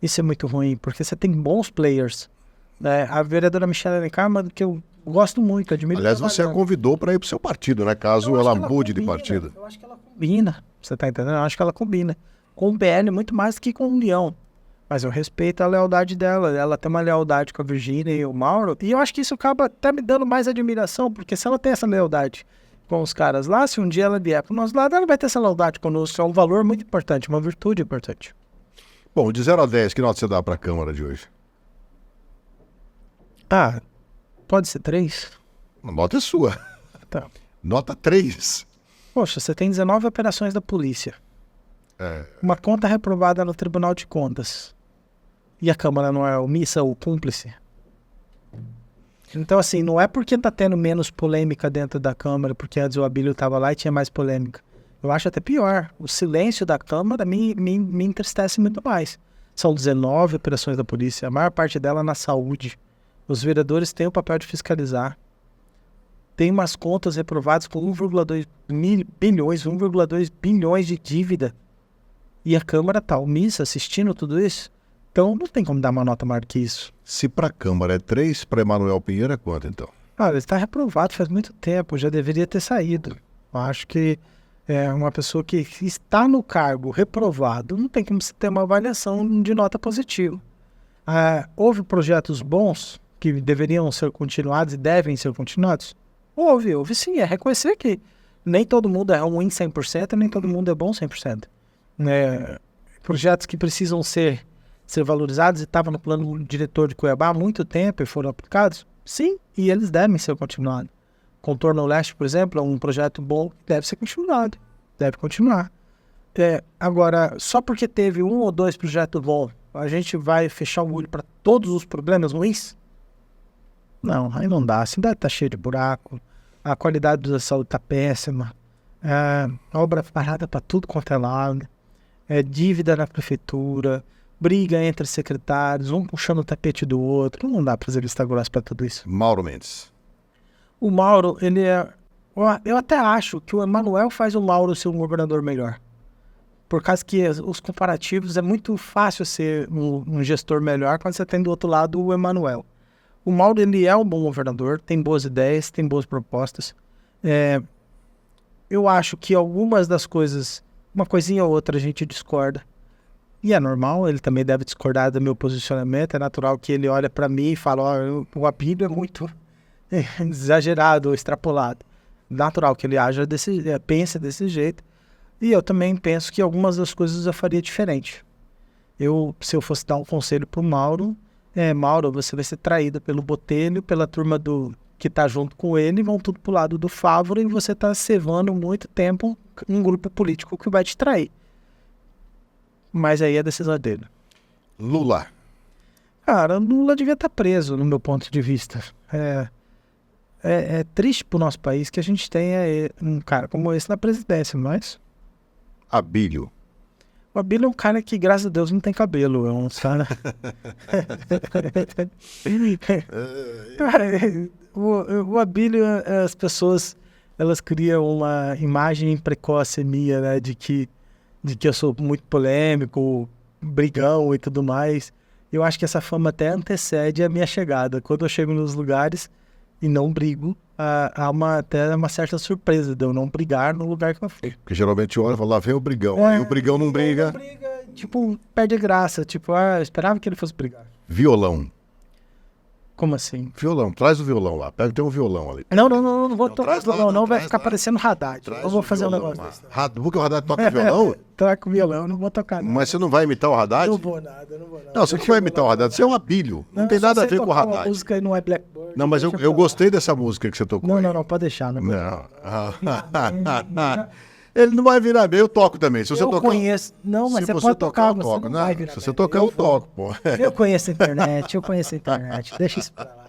Isso é muito ruim, porque você tem bons players. Né? A vereadora Michelle Alencar, que eu gosto muito, admiro. Aliás, você a convidou para ir para o seu partido, né? Caso ela mude de partido. Eu acho que ela combina, você tá entendendo? Eu acho que ela combina com o PL muito mais do que com o União. Mas eu respeito a lealdade dela. Ela tem uma lealdade com a Virgínia e o Mauro. E eu acho que isso acaba até me dando mais admiração, porque se ela tem essa lealdade com os caras lá, se um dia ela vier para o nosso lado, ela vai ter essa lealdade conosco. É um valor muito importante, uma virtude importante. Bom, de 0 a 10, que nota você dá para a Câmara de hoje? Ah, pode ser 3? A nota é sua. Tá. Nota 3. Poxa, você tem 19 operações da polícia. Uma conta reprovada no Tribunal de Contas. E a Câmara não é omissa ou cúmplice? Então, assim, não é porque tá tendo menos polêmica dentro da Câmara, porque antes o Abílio estava lá e tinha mais polêmica. Eu acho até pior. O silêncio da Câmara me entristece muito mais. São 19 operações da polícia, a maior parte dela na saúde. Os vereadores têm o papel de fiscalizar. Tem umas contas reprovadas com 1,2 bilhões de dívida. E a Câmara tá omissa assistindo tudo isso. Então não tem como dar uma nota maior que isso. Se para a Câmara é 3, para Emanuel Pinheiro é quanto, então? Ele está reprovado faz muito tempo, já deveria ter saído. Eu acho que é uma pessoa que está no cargo reprovado, não tem como se ter uma avaliação de nota positiva. Houve projetos bons que deveriam ser continuados e devem ser continuados? Houve sim. É reconhecer que nem todo mundo é ruim 100%, nem todo mundo é bom 100%. Projetos que precisam ser valorizados e estavam no plano diretor de Cuiabá há muito tempo e foram aplicados? Sim, e eles devem ser continuados. Contorno Leste, por exemplo, é um projeto bom que deve ser continuado. Deve continuar. Agora, só porque teve 1 ou 2 projetos bons, a gente vai fechar o olho para todos os problemas ruins? Não, aí não dá. A cidade está cheia de buraco, a qualidade da saúde está péssima, obra parada para tudo quanto é lado, dívida na prefeitura, briga entre secretários, um puxando o tapete do outro. Não dá para fazer vista grossa para tudo isso. Mauro Mendes. O Mauro, ele é... Eu até acho que o Emanuel faz o Mauro ser um governador melhor. Por causa que os comparativos, é muito fácil ser um gestor melhor quando você tem do outro lado o Emanuel. O Mauro, ele é um bom governador, tem boas ideias, tem boas propostas. Eu acho que algumas das coisas, uma coisinha ou outra a gente discorda. E é normal, ele também deve discordar do meu posicionamento. É natural que ele olhe para mim e fale, o Abílio é muito exagerado, extrapolado. Natural que ele pense desse jeito. E eu também penso que algumas das coisas eu faria diferente. Se eu fosse dar um conselho pro Mauro, Mauro, você vai ser traído pelo Botelho, pela turma que tá junto com ele, vão tudo pro lado do Fávoro e você tá cevando muito tempo um grupo político que vai te trair. Mas aí é a decisão dele. Lula. Cara, Lula devia estar preso, no meu ponto de vista. É triste pro nosso país que a gente tenha um cara como esse na presidência, mas... Abílio. O Abílio é um cara que, graças a Deus, não tem cabelo. É um cara... o Abílio, as pessoas, elas criam uma imagem precoce minha, né? De que eu sou muito polêmico, brigão e tudo mais. Eu acho que essa fama até antecede a minha chegada. Quando eu chego nos lugares e não brigo, há até uma certa surpresa de eu não brigar no lugar que eu fui. Porque geralmente olha e fala, lá vem o brigão. Aí o brigão não briga. Tipo, perde graça. Tipo, eu esperava que ele fosse brigar. Violão. Como assim? Violão, traz o violão lá. Tem um violão ali. Não vou tocar violão, não. Vai ficar parecendo Haddad. Eu vou fazer um negócio desse. Porque o Haddad toca violão? Toca violão, não vou tocar nada. Mas você não vai imitar o Haddad? Não vou nada. Não, você não vai imitar o Haddad. Você é um Abílio. Não tem nada a ver com o Haddad. A música não é Blackbird. Não, mas eu gostei dessa música que você tocou. Não, pode deixar. Não. Ele não vai virar bem, eu toco também. Se você tocar, conheço. Não, mas você pode tocar, eu toco. Não, se você tocar, eu toco, pô. Eu conheço a internet, Deixa isso pra lá.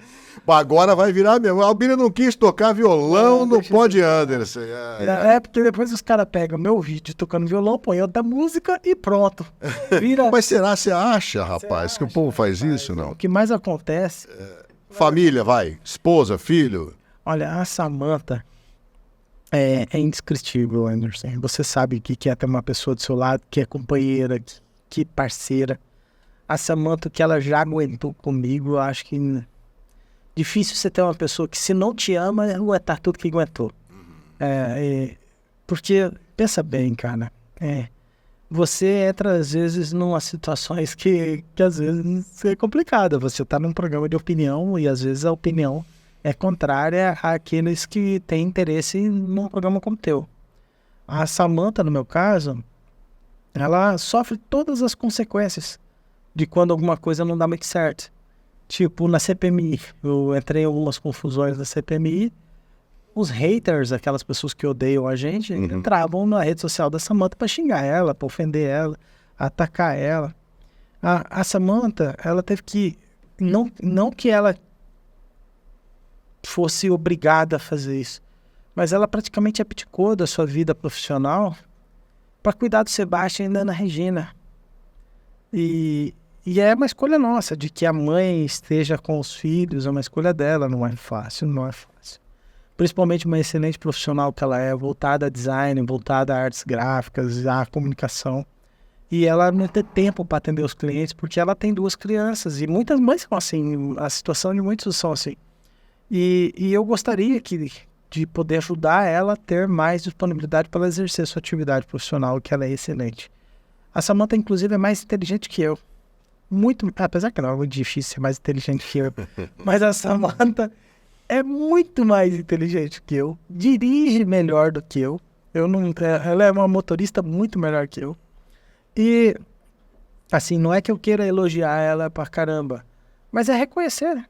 Agora vai virar mesmo. A Albina não quis tocar violão no Pod Anderson. Porque depois os caras pegam meu vídeo tocando violão, põe outra música e pronto. Vira... Mas será, você acha, rapaz, que o povo faz isso, não? O que mais acontece... Família, vai. Esposa, filho. Olha, a Samantha é indescritível, Anderson. Você sabe o que é ter uma pessoa do seu lado, que é companheira, que parceira. A Samantha, que ela já aguentou comigo, eu acho que difícil você ter uma pessoa que, se não te ama, aguentar tudo que aguentou. Porque, pensa bem, cara, você entra, às vezes, em umas situações que às vezes é complicada. Você está num programa de opinião e, às vezes, a opinião é contrária àqueles que têm interesse num programa como o teu. A Samantha, no meu caso, ela sofre todas as consequências de quando alguma coisa não dá muito certo. Tipo, na CPMI, eu entrei em algumas confusões na CPMI, os haters, aquelas pessoas que odeiam a gente, entravam na rede social da Samantha para xingar ela, para ofender ela, atacar ela. A Samantha, ela teve que... Não que ela fosse obrigada a fazer isso, mas ela praticamente abdicou da sua vida profissional para cuidar do Sebastião e da Ana Regina. E é uma escolha nossa, de que a mãe esteja com os filhos, é uma escolha dela, não é fácil. Principalmente uma excelente profissional que ela é, voltada a design, voltada a artes gráficas, a comunicação. E ela não tem tempo para atender os clientes, porque ela tem 2 crianças. E muitas mães são assim, a situação de muitos são assim. E eu gostaria de poder ajudar ela a ter mais disponibilidade para ela exercer sua atividade profissional, que ela é excelente. A Samantha, inclusive, é mais inteligente que eu. Muito, apesar que não é muito difícil ser mais inteligente que eu, mas a Samantha é muito mais inteligente que eu, dirige melhor do que eu. Ela é uma motorista muito melhor que eu. E, assim, não é que eu queira elogiar ela pra caramba, mas é reconhecer.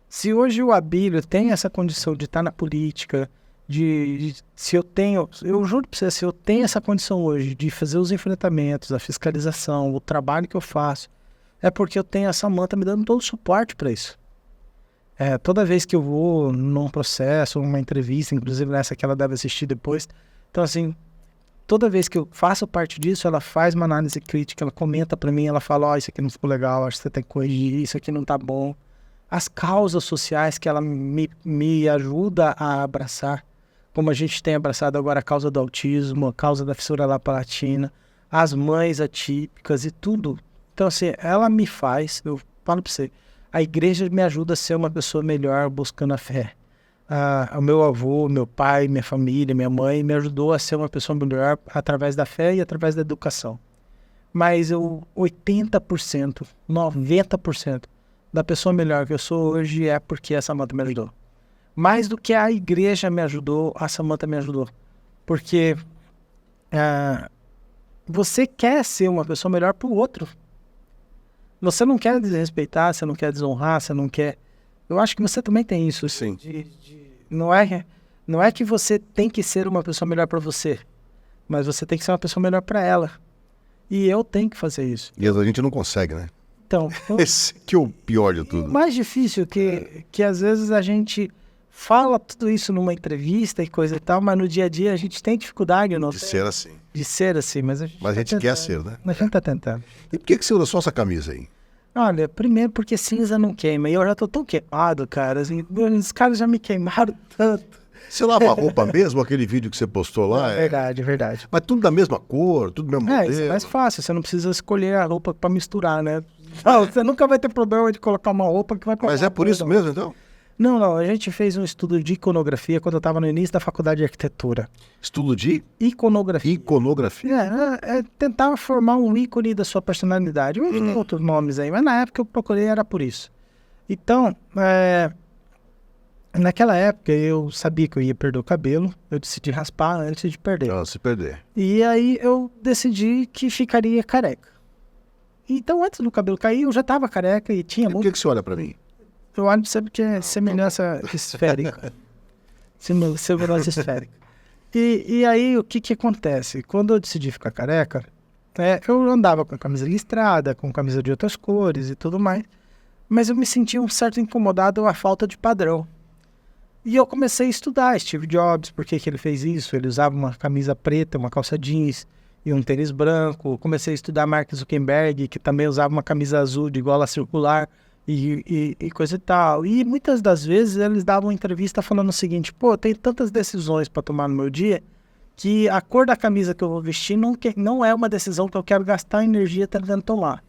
Se hoje o Abílio tem essa condição de estar na política, eu juro pra você, se eu tenho essa condição hoje de fazer os enfrentamentos, a fiscalização, o trabalho que eu faço, é porque eu tenho a Samantha me dando todo o suporte para isso. Toda vez que eu vou num processo, numa entrevista, inclusive nessa que ela deve assistir depois, então assim, toda vez que eu faço parte disso, ela faz uma análise crítica, ela comenta para mim, ela fala, isso aqui não ficou legal, acho que você tem que corrigir, isso aqui não tá bom. As causas sociais que ela me ajuda a abraçar, como a gente tem abraçado agora a causa do autismo, a causa da fissura lapalatina, as mães atípicas e tudo. Então, assim, ela me faz, eu falo pra você, a igreja me ajuda a ser uma pessoa melhor buscando a fé. O meu avô, meu pai, minha família, minha mãe me ajudou a ser uma pessoa melhor através da fé e através da educação. Mas 80%, 90% da pessoa melhor que eu sou hoje é porque a Samantha me ajudou. Mais do que a igreja me ajudou, a Samantha me ajudou. Porque você quer ser uma pessoa melhor pro outro. Você não quer desrespeitar, você não quer desonrar, você não quer... Eu acho que você também tem isso. Sim. Não é que você tem que ser uma pessoa melhor para você, mas você tem que ser uma pessoa melhor para ela. E eu tenho que fazer isso. E a gente não consegue, né? Então, Esse que é o pior de tudo. O mais difícil que às vezes a gente fala tudo isso numa entrevista e coisa e tal, mas no dia a dia a gente tem dificuldade, não De ser assim. De ser assim, mas a gente quer ser, né? A gente tá tentando. E por que você usa só essa camisa aí? Olha, primeiro porque cinza não queima, e eu já tô tão queimado, cara, assim, os caras já me queimaram tanto. Você lava a roupa mesmo, aquele vídeo que você postou lá? Verdade, verdade. Mas tudo da mesma cor, tudo do mesmo modelo? Isso é mais fácil, você não precisa escolher a roupa pra misturar, né? Não, você nunca vai ter problema de colocar uma roupa que vai... Mas é por isso mesmo, então? Não, a gente fez um estudo de iconografia quando eu estava no início da faculdade de arquitetura. Estudo de? Iconografia. Iconografia? É tentar formar um ícone da sua personalidade. Tem outros nomes aí, mas na época eu procurei era por isso. Então, naquela época eu sabia que eu ia perder o cabelo, eu decidi raspar antes de perder. Se perder. E aí eu decidi que ficaria careca. Então, antes do cabelo cair, eu já estava careca e tinha muito... Por que você olha pra mim? Eu acho sempre que é semelhança esférica. Semelhança esférica. E aí, o que acontece? Quando eu decidi ficar careca, eu andava com a camisa listrada, com camisa de outras cores e tudo mais. mas eu me sentia um certo incomodado à falta de padrão. E eu comecei a estudar Steve Jobs, por que ele fez isso. Ele usava uma camisa preta, uma calça jeans e um tênis branco. Comecei a estudar Mark Zuckerberg, que também usava uma camisa azul de gola circular e coisa e tal. E muitas das vezes eles davam entrevista falando o seguinte: pô, tem tantas decisões para tomar no meu dia que a cor da camisa que eu vou vestir não é uma decisão que eu quero gastar energia tentando tomar.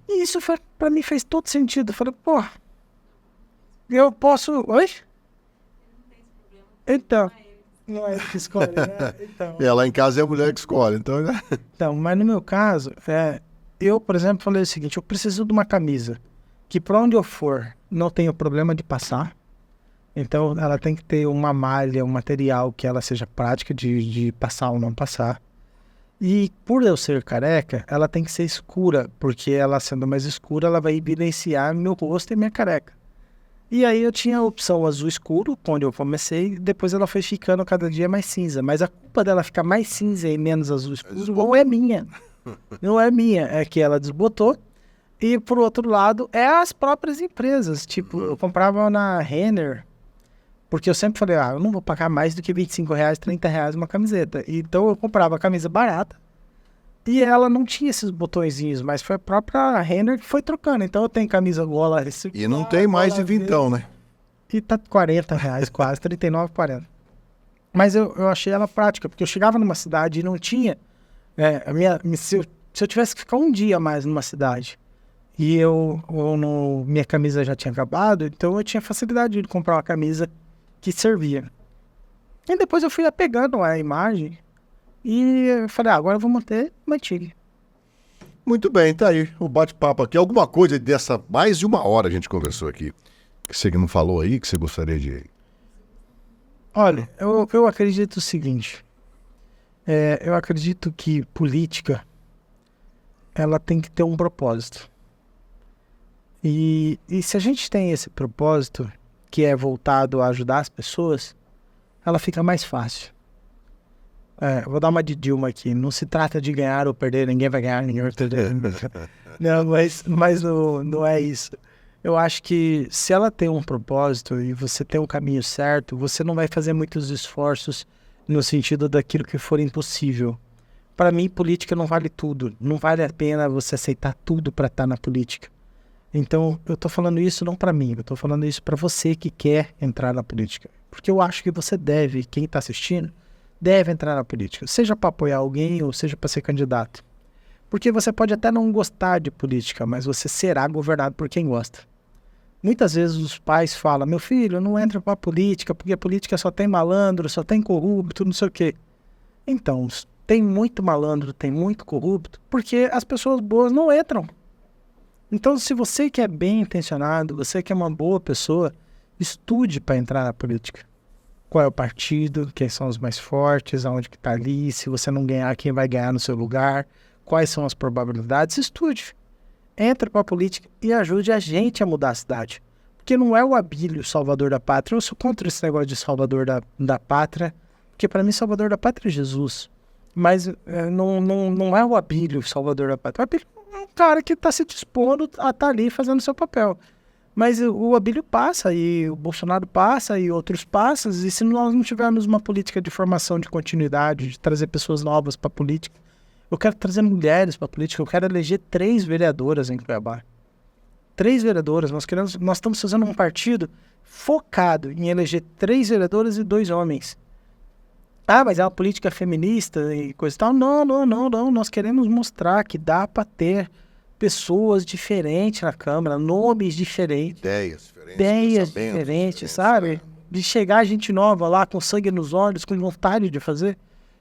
E isso para mim fez todo sentido. Eu falei, pô, eu posso... Oi? Então, não é ele que escolhe, né? Então, Lá em casa é a mulher que escolhe, então, né? então, mas no meu caso, eu, por exemplo, falei o seguinte: eu preciso de uma camisa que para onde eu for não tenha problema de passar. Então, ela tem que ter uma malha, um material que ela seja prática de passar ou não passar. E por eu ser careca, ela tem que ser escura, porque ela sendo mais escura, ela vai evidenciar meu rosto e minha careca. E aí eu tinha a opção azul escuro, onde eu comecei, depois ela foi ficando cada dia mais cinza. Mas a culpa dela ficar mais cinza e menos azul escuro não é minha. Não é minha, é que ela desbotou. E por outro lado, é as próprias empresas. Tipo, eu comprava na Renner, porque eu sempre falei, eu não vou pagar mais do que R$25, R$30 uma camiseta. Então eu comprava a camisa barata e ela não tinha esses botõezinhos, mas foi a própria Renner que foi trocando. Então eu tenho camisa gola E não tem mais de vintão, né? E tá R$40 quase, 39, 40. Mas eu achei ela prática, porque eu chegava numa cidade e não tinha... se eu tivesse que ficar um dia a mais numa cidade e minha camisa já tinha acabado, então eu tinha facilidade de comprar uma camisa que servia. E depois eu fui apegando a imagem e eu falei, agora eu vou mantive. Muito bem, tá aí o bate-papo aqui. Alguma coisa dessa, mais de 1 hora a gente conversou aqui, que você não falou aí, que você gostaria de... Olha, eu acredito o seguinte, eu acredito que política, ela tem que ter um propósito. E se a gente tem esse propósito, que é voltado a ajudar as pessoas, ela fica mais fácil. Vou dar uma de Dilma aqui. Não se trata de ganhar ou perder, ninguém vai ganhar, ninguém vai perder. Não, mas não é isso. Eu acho que se ela tem um propósito e você tem um caminho certo, você não vai fazer muitos esforços no sentido daquilo que for impossível. Para mim, política não vale tudo. Não vale a pena você aceitar tudo para estar na política. Então, eu tô falando isso não para mim, eu tô falando isso para você que quer entrar na política. Porque eu acho que você deve, quem tá assistindo, deve entrar na política. Seja para apoiar alguém ou seja para ser candidato. Porque você pode até não gostar de política, mas você será governado por quem gosta. Muitas vezes os pais falam, meu filho, não entra pra política, porque a política só tem malandro, só tem corrupto, não sei o quê. Então, tem muito malandro, tem muito corrupto, porque as pessoas boas não entram. Então, se você que é bem intencionado, você que é uma boa pessoa, estude para entrar na política. Qual é o partido, quem são os mais fortes, aonde que está ali, se você não ganhar, quem vai ganhar no seu lugar, quais são as probabilidades, estude. Entre para a política e ajude a gente a mudar a cidade. Porque não é o Abílio salvador da pátria. Eu sou contra esse negócio de salvador da pátria, porque para mim salvador da pátria é Jesus. Mas não é o Abílio salvador da pátria. O Abílio é um cara que está se dispondo a estar ali fazendo seu papel. Mas o Abílio passa, e o Bolsonaro passa, e outros passam, e se nós não tivermos uma política de formação, de continuidade, de trazer pessoas novas para a política, eu quero trazer mulheres para a política, eu quero eleger 3 vereadoras em Cuiabá. 3 vereadoras, nós estamos fazendo um partido focado em eleger 3 vereadoras e 2 homens. Mas é uma política feminista e coisa e tal. Não, nós queremos mostrar que dá para ter pessoas diferentes na Câmara, nomes diferentes. Ideias diferentes, sabe? De chegar gente nova lá com sangue nos olhos, com vontade de fazer.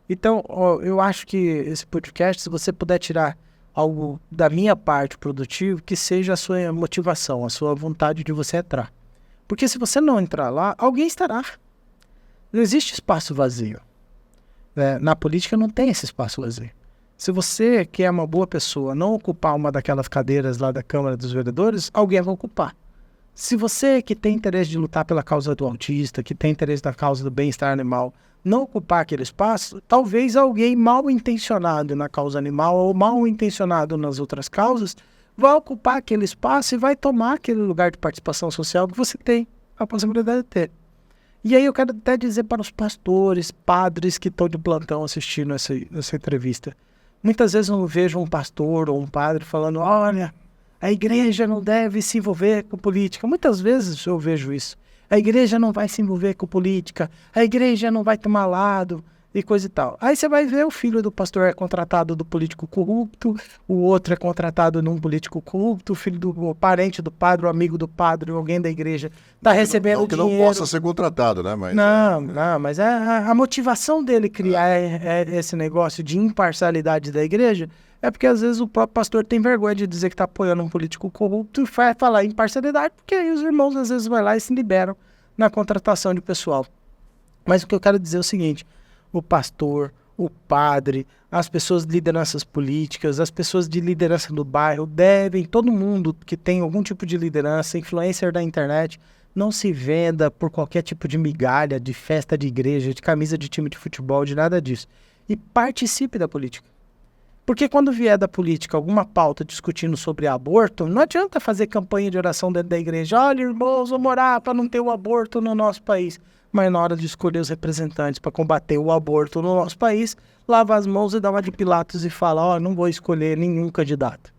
Então, eu acho que esse podcast, se você puder tirar algo da minha parte produtivo, que seja a sua motivação, a sua vontade de você entrar. Porque se você não entrar lá, alguém estará. Não existe espaço vazio. Na política não tem esse espaço vazio. Se você, que é uma boa pessoa, não ocupar uma daquelas cadeiras lá da Câmara dos Vereadores, alguém vai ocupar. Se você que tem interesse de lutar pela causa do autista, que tem interesse da causa do bem-estar animal, não ocupar aquele espaço, talvez alguém mal intencionado na causa animal ou mal intencionado nas outras causas vai ocupar aquele espaço e vai tomar aquele lugar de participação social que você tem a possibilidade de ter. E aí eu quero até dizer para os pastores, padres que estão de plantão assistindo essa entrevista. Muitas vezes eu vejo um pastor ou um padre falando, olha, a igreja não deve se envolver com política. Muitas vezes eu vejo isso. A igreja não vai se envolver com política, a igreja não vai tomar lado e coisa e tal. Aí você vai ver o filho do pastor é contratado do político corrupto, o outro é contratado num político corrupto, o filho do parente do padre, o amigo do padre, alguém da igreja está recebendo não que dinheiro. não possa ser contratado, né? Mas, Não, mas a motivação dele criar esse negócio de imparcialidade da igreja é porque às vezes o próprio pastor tem vergonha de dizer que está apoiando um político corrupto e vai falar imparcialidade, porque aí os irmãos às vezes vão lá e se liberam na contratação de pessoal. Mas o que eu quero dizer é o seguinte, o pastor, o padre, as pessoas de lideranças políticas, as pessoas de liderança do bairro devem, todo mundo que tem algum tipo de liderança, influencer da internet, não se venda por qualquer tipo de migalha, de festa de igreja, de camisa de time de futebol, de nada disso. E participe da política. Porque quando vier da política alguma pauta discutindo sobre aborto, não adianta fazer campanha de oração dentro da igreja. Olha, irmãos, vamos orar para não ter o aborto no nosso país. Mas na hora de escolher os representantes para combater o aborto no nosso país, lava as mãos e dá uma de Pilatos e fala, ó, não vou escolher nenhum candidato.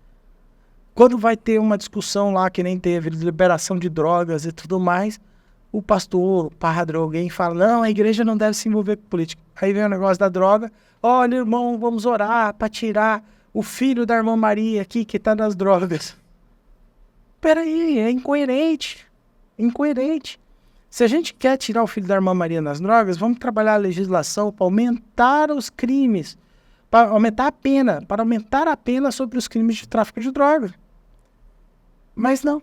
Quando vai ter uma discussão lá que nem teve, de liberação de drogas e tudo mais, o pastor, o padre, alguém fala, não, a igreja não deve se envolver com política. Aí vem o negócio da droga, olha, irmão, vamos orar para tirar o filho da irmã Maria aqui que está nas drogas. Peraí, é incoerente. Se a gente quer tirar o filho da irmã Maria nas drogas, vamos trabalhar a legislação para aumentar os crimes, para aumentar a pena sobre os crimes de tráfico de drogas. Mas não.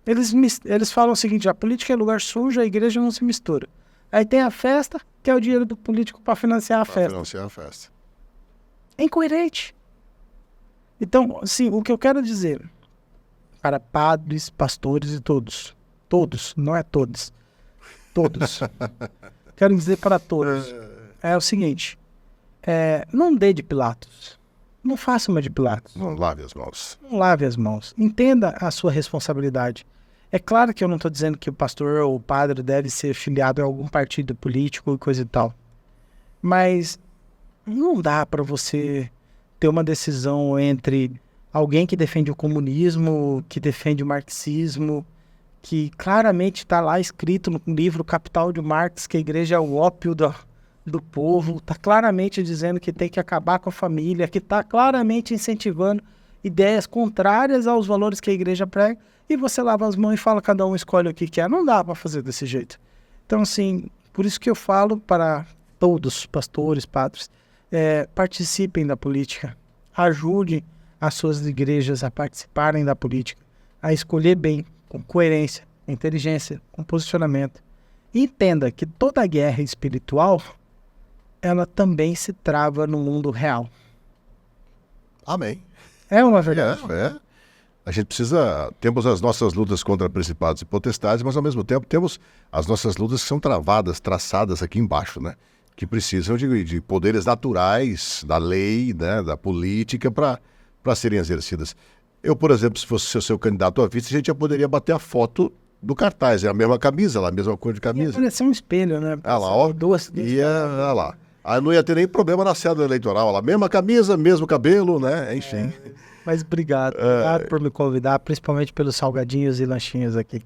Eles falam o seguinte, a política é lugar sujo, a igreja não se mistura. Aí tem a festa, que é o dinheiro do político para financiar a festa. É incoerente. Então, assim, o que eu quero dizer para padres, pastores e todos, não é todos, quero dizer para todos, é o seguinte, não dê de Pilatos, não faça uma de Pilatos. Não lave as mãos. Não lave as mãos. Entenda a sua responsabilidade. É claro que eu não estou dizendo que o pastor ou o padre deve ser filiado a algum partido político e coisa e tal. Mas não dá para você ter uma decisão entre alguém que defende o comunismo, que defende o marxismo, que claramente está lá escrito no livro Capital de Marx que a igreja é o ópio do povo, está claramente dizendo que tem que acabar com a família, que está claramente incentivando ideias contrárias aos valores que a igreja prega, e você lava as mãos e fala, cada um escolhe o que quer. Não dá para fazer desse jeito. Então, assim, por isso que eu falo para todos, pastores, padres, participem da política, ajudem as suas igrejas a participarem da política, a escolher bem, com coerência, inteligência, com posicionamento. E entenda que toda guerra espiritual, ela também se trava no mundo real. Amém. É uma verdade. A gente temos as nossas lutas contra principados e potestades, mas ao mesmo tempo temos as nossas lutas que são traçadas aqui embaixo, né? Que precisam de poderes naturais, da lei, né? Da política para serem exercidas. Eu, por exemplo, se fosse seu candidato a vice, a gente já poderia bater a foto do cartaz. É a mesma camisa, a mesma cor de camisa. Ia parecer um espelho, né? Ah lá, ó. Olha lá. Aí não ia ter nem problema na cédula eleitoral. Olha lá, mesma camisa, mesmo cabelo, né? Enfim. Mas obrigado por me convidar, principalmente pelos salgadinhos e lanchinhos aqui.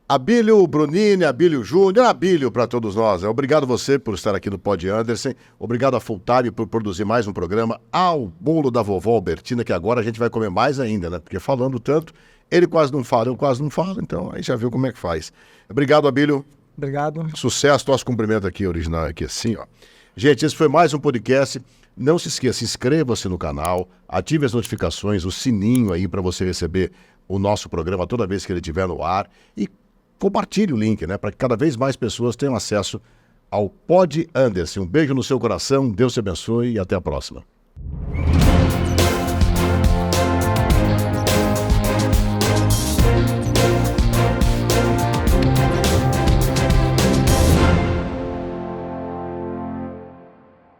Abílio Brunini, Abílio Júnior, Abílio para todos nós. Obrigado você por estar aqui no Pod Anderson. Obrigado a Full Time por produzir mais um programa. Ao bolo da vovó Albertina, que agora a gente vai comer mais ainda, né? Porque falando tanto, ele quase não fala, eu quase não falo, então aí já viu como é que faz. Obrigado, Abílio. Obrigado. Sucesso, nosso cumprimento aqui, original, aqui assim, ó. Gente, esse foi mais um podcast. Não se esqueça, inscreva-se no canal, ative as notificações, o sininho aí para você receber o nosso programa toda vez que ele estiver no ar e compartilhe o link, né, para que cada vez mais pessoas tenham acesso ao Pod Anderson. Um beijo no seu coração, Deus te abençoe e até a próxima.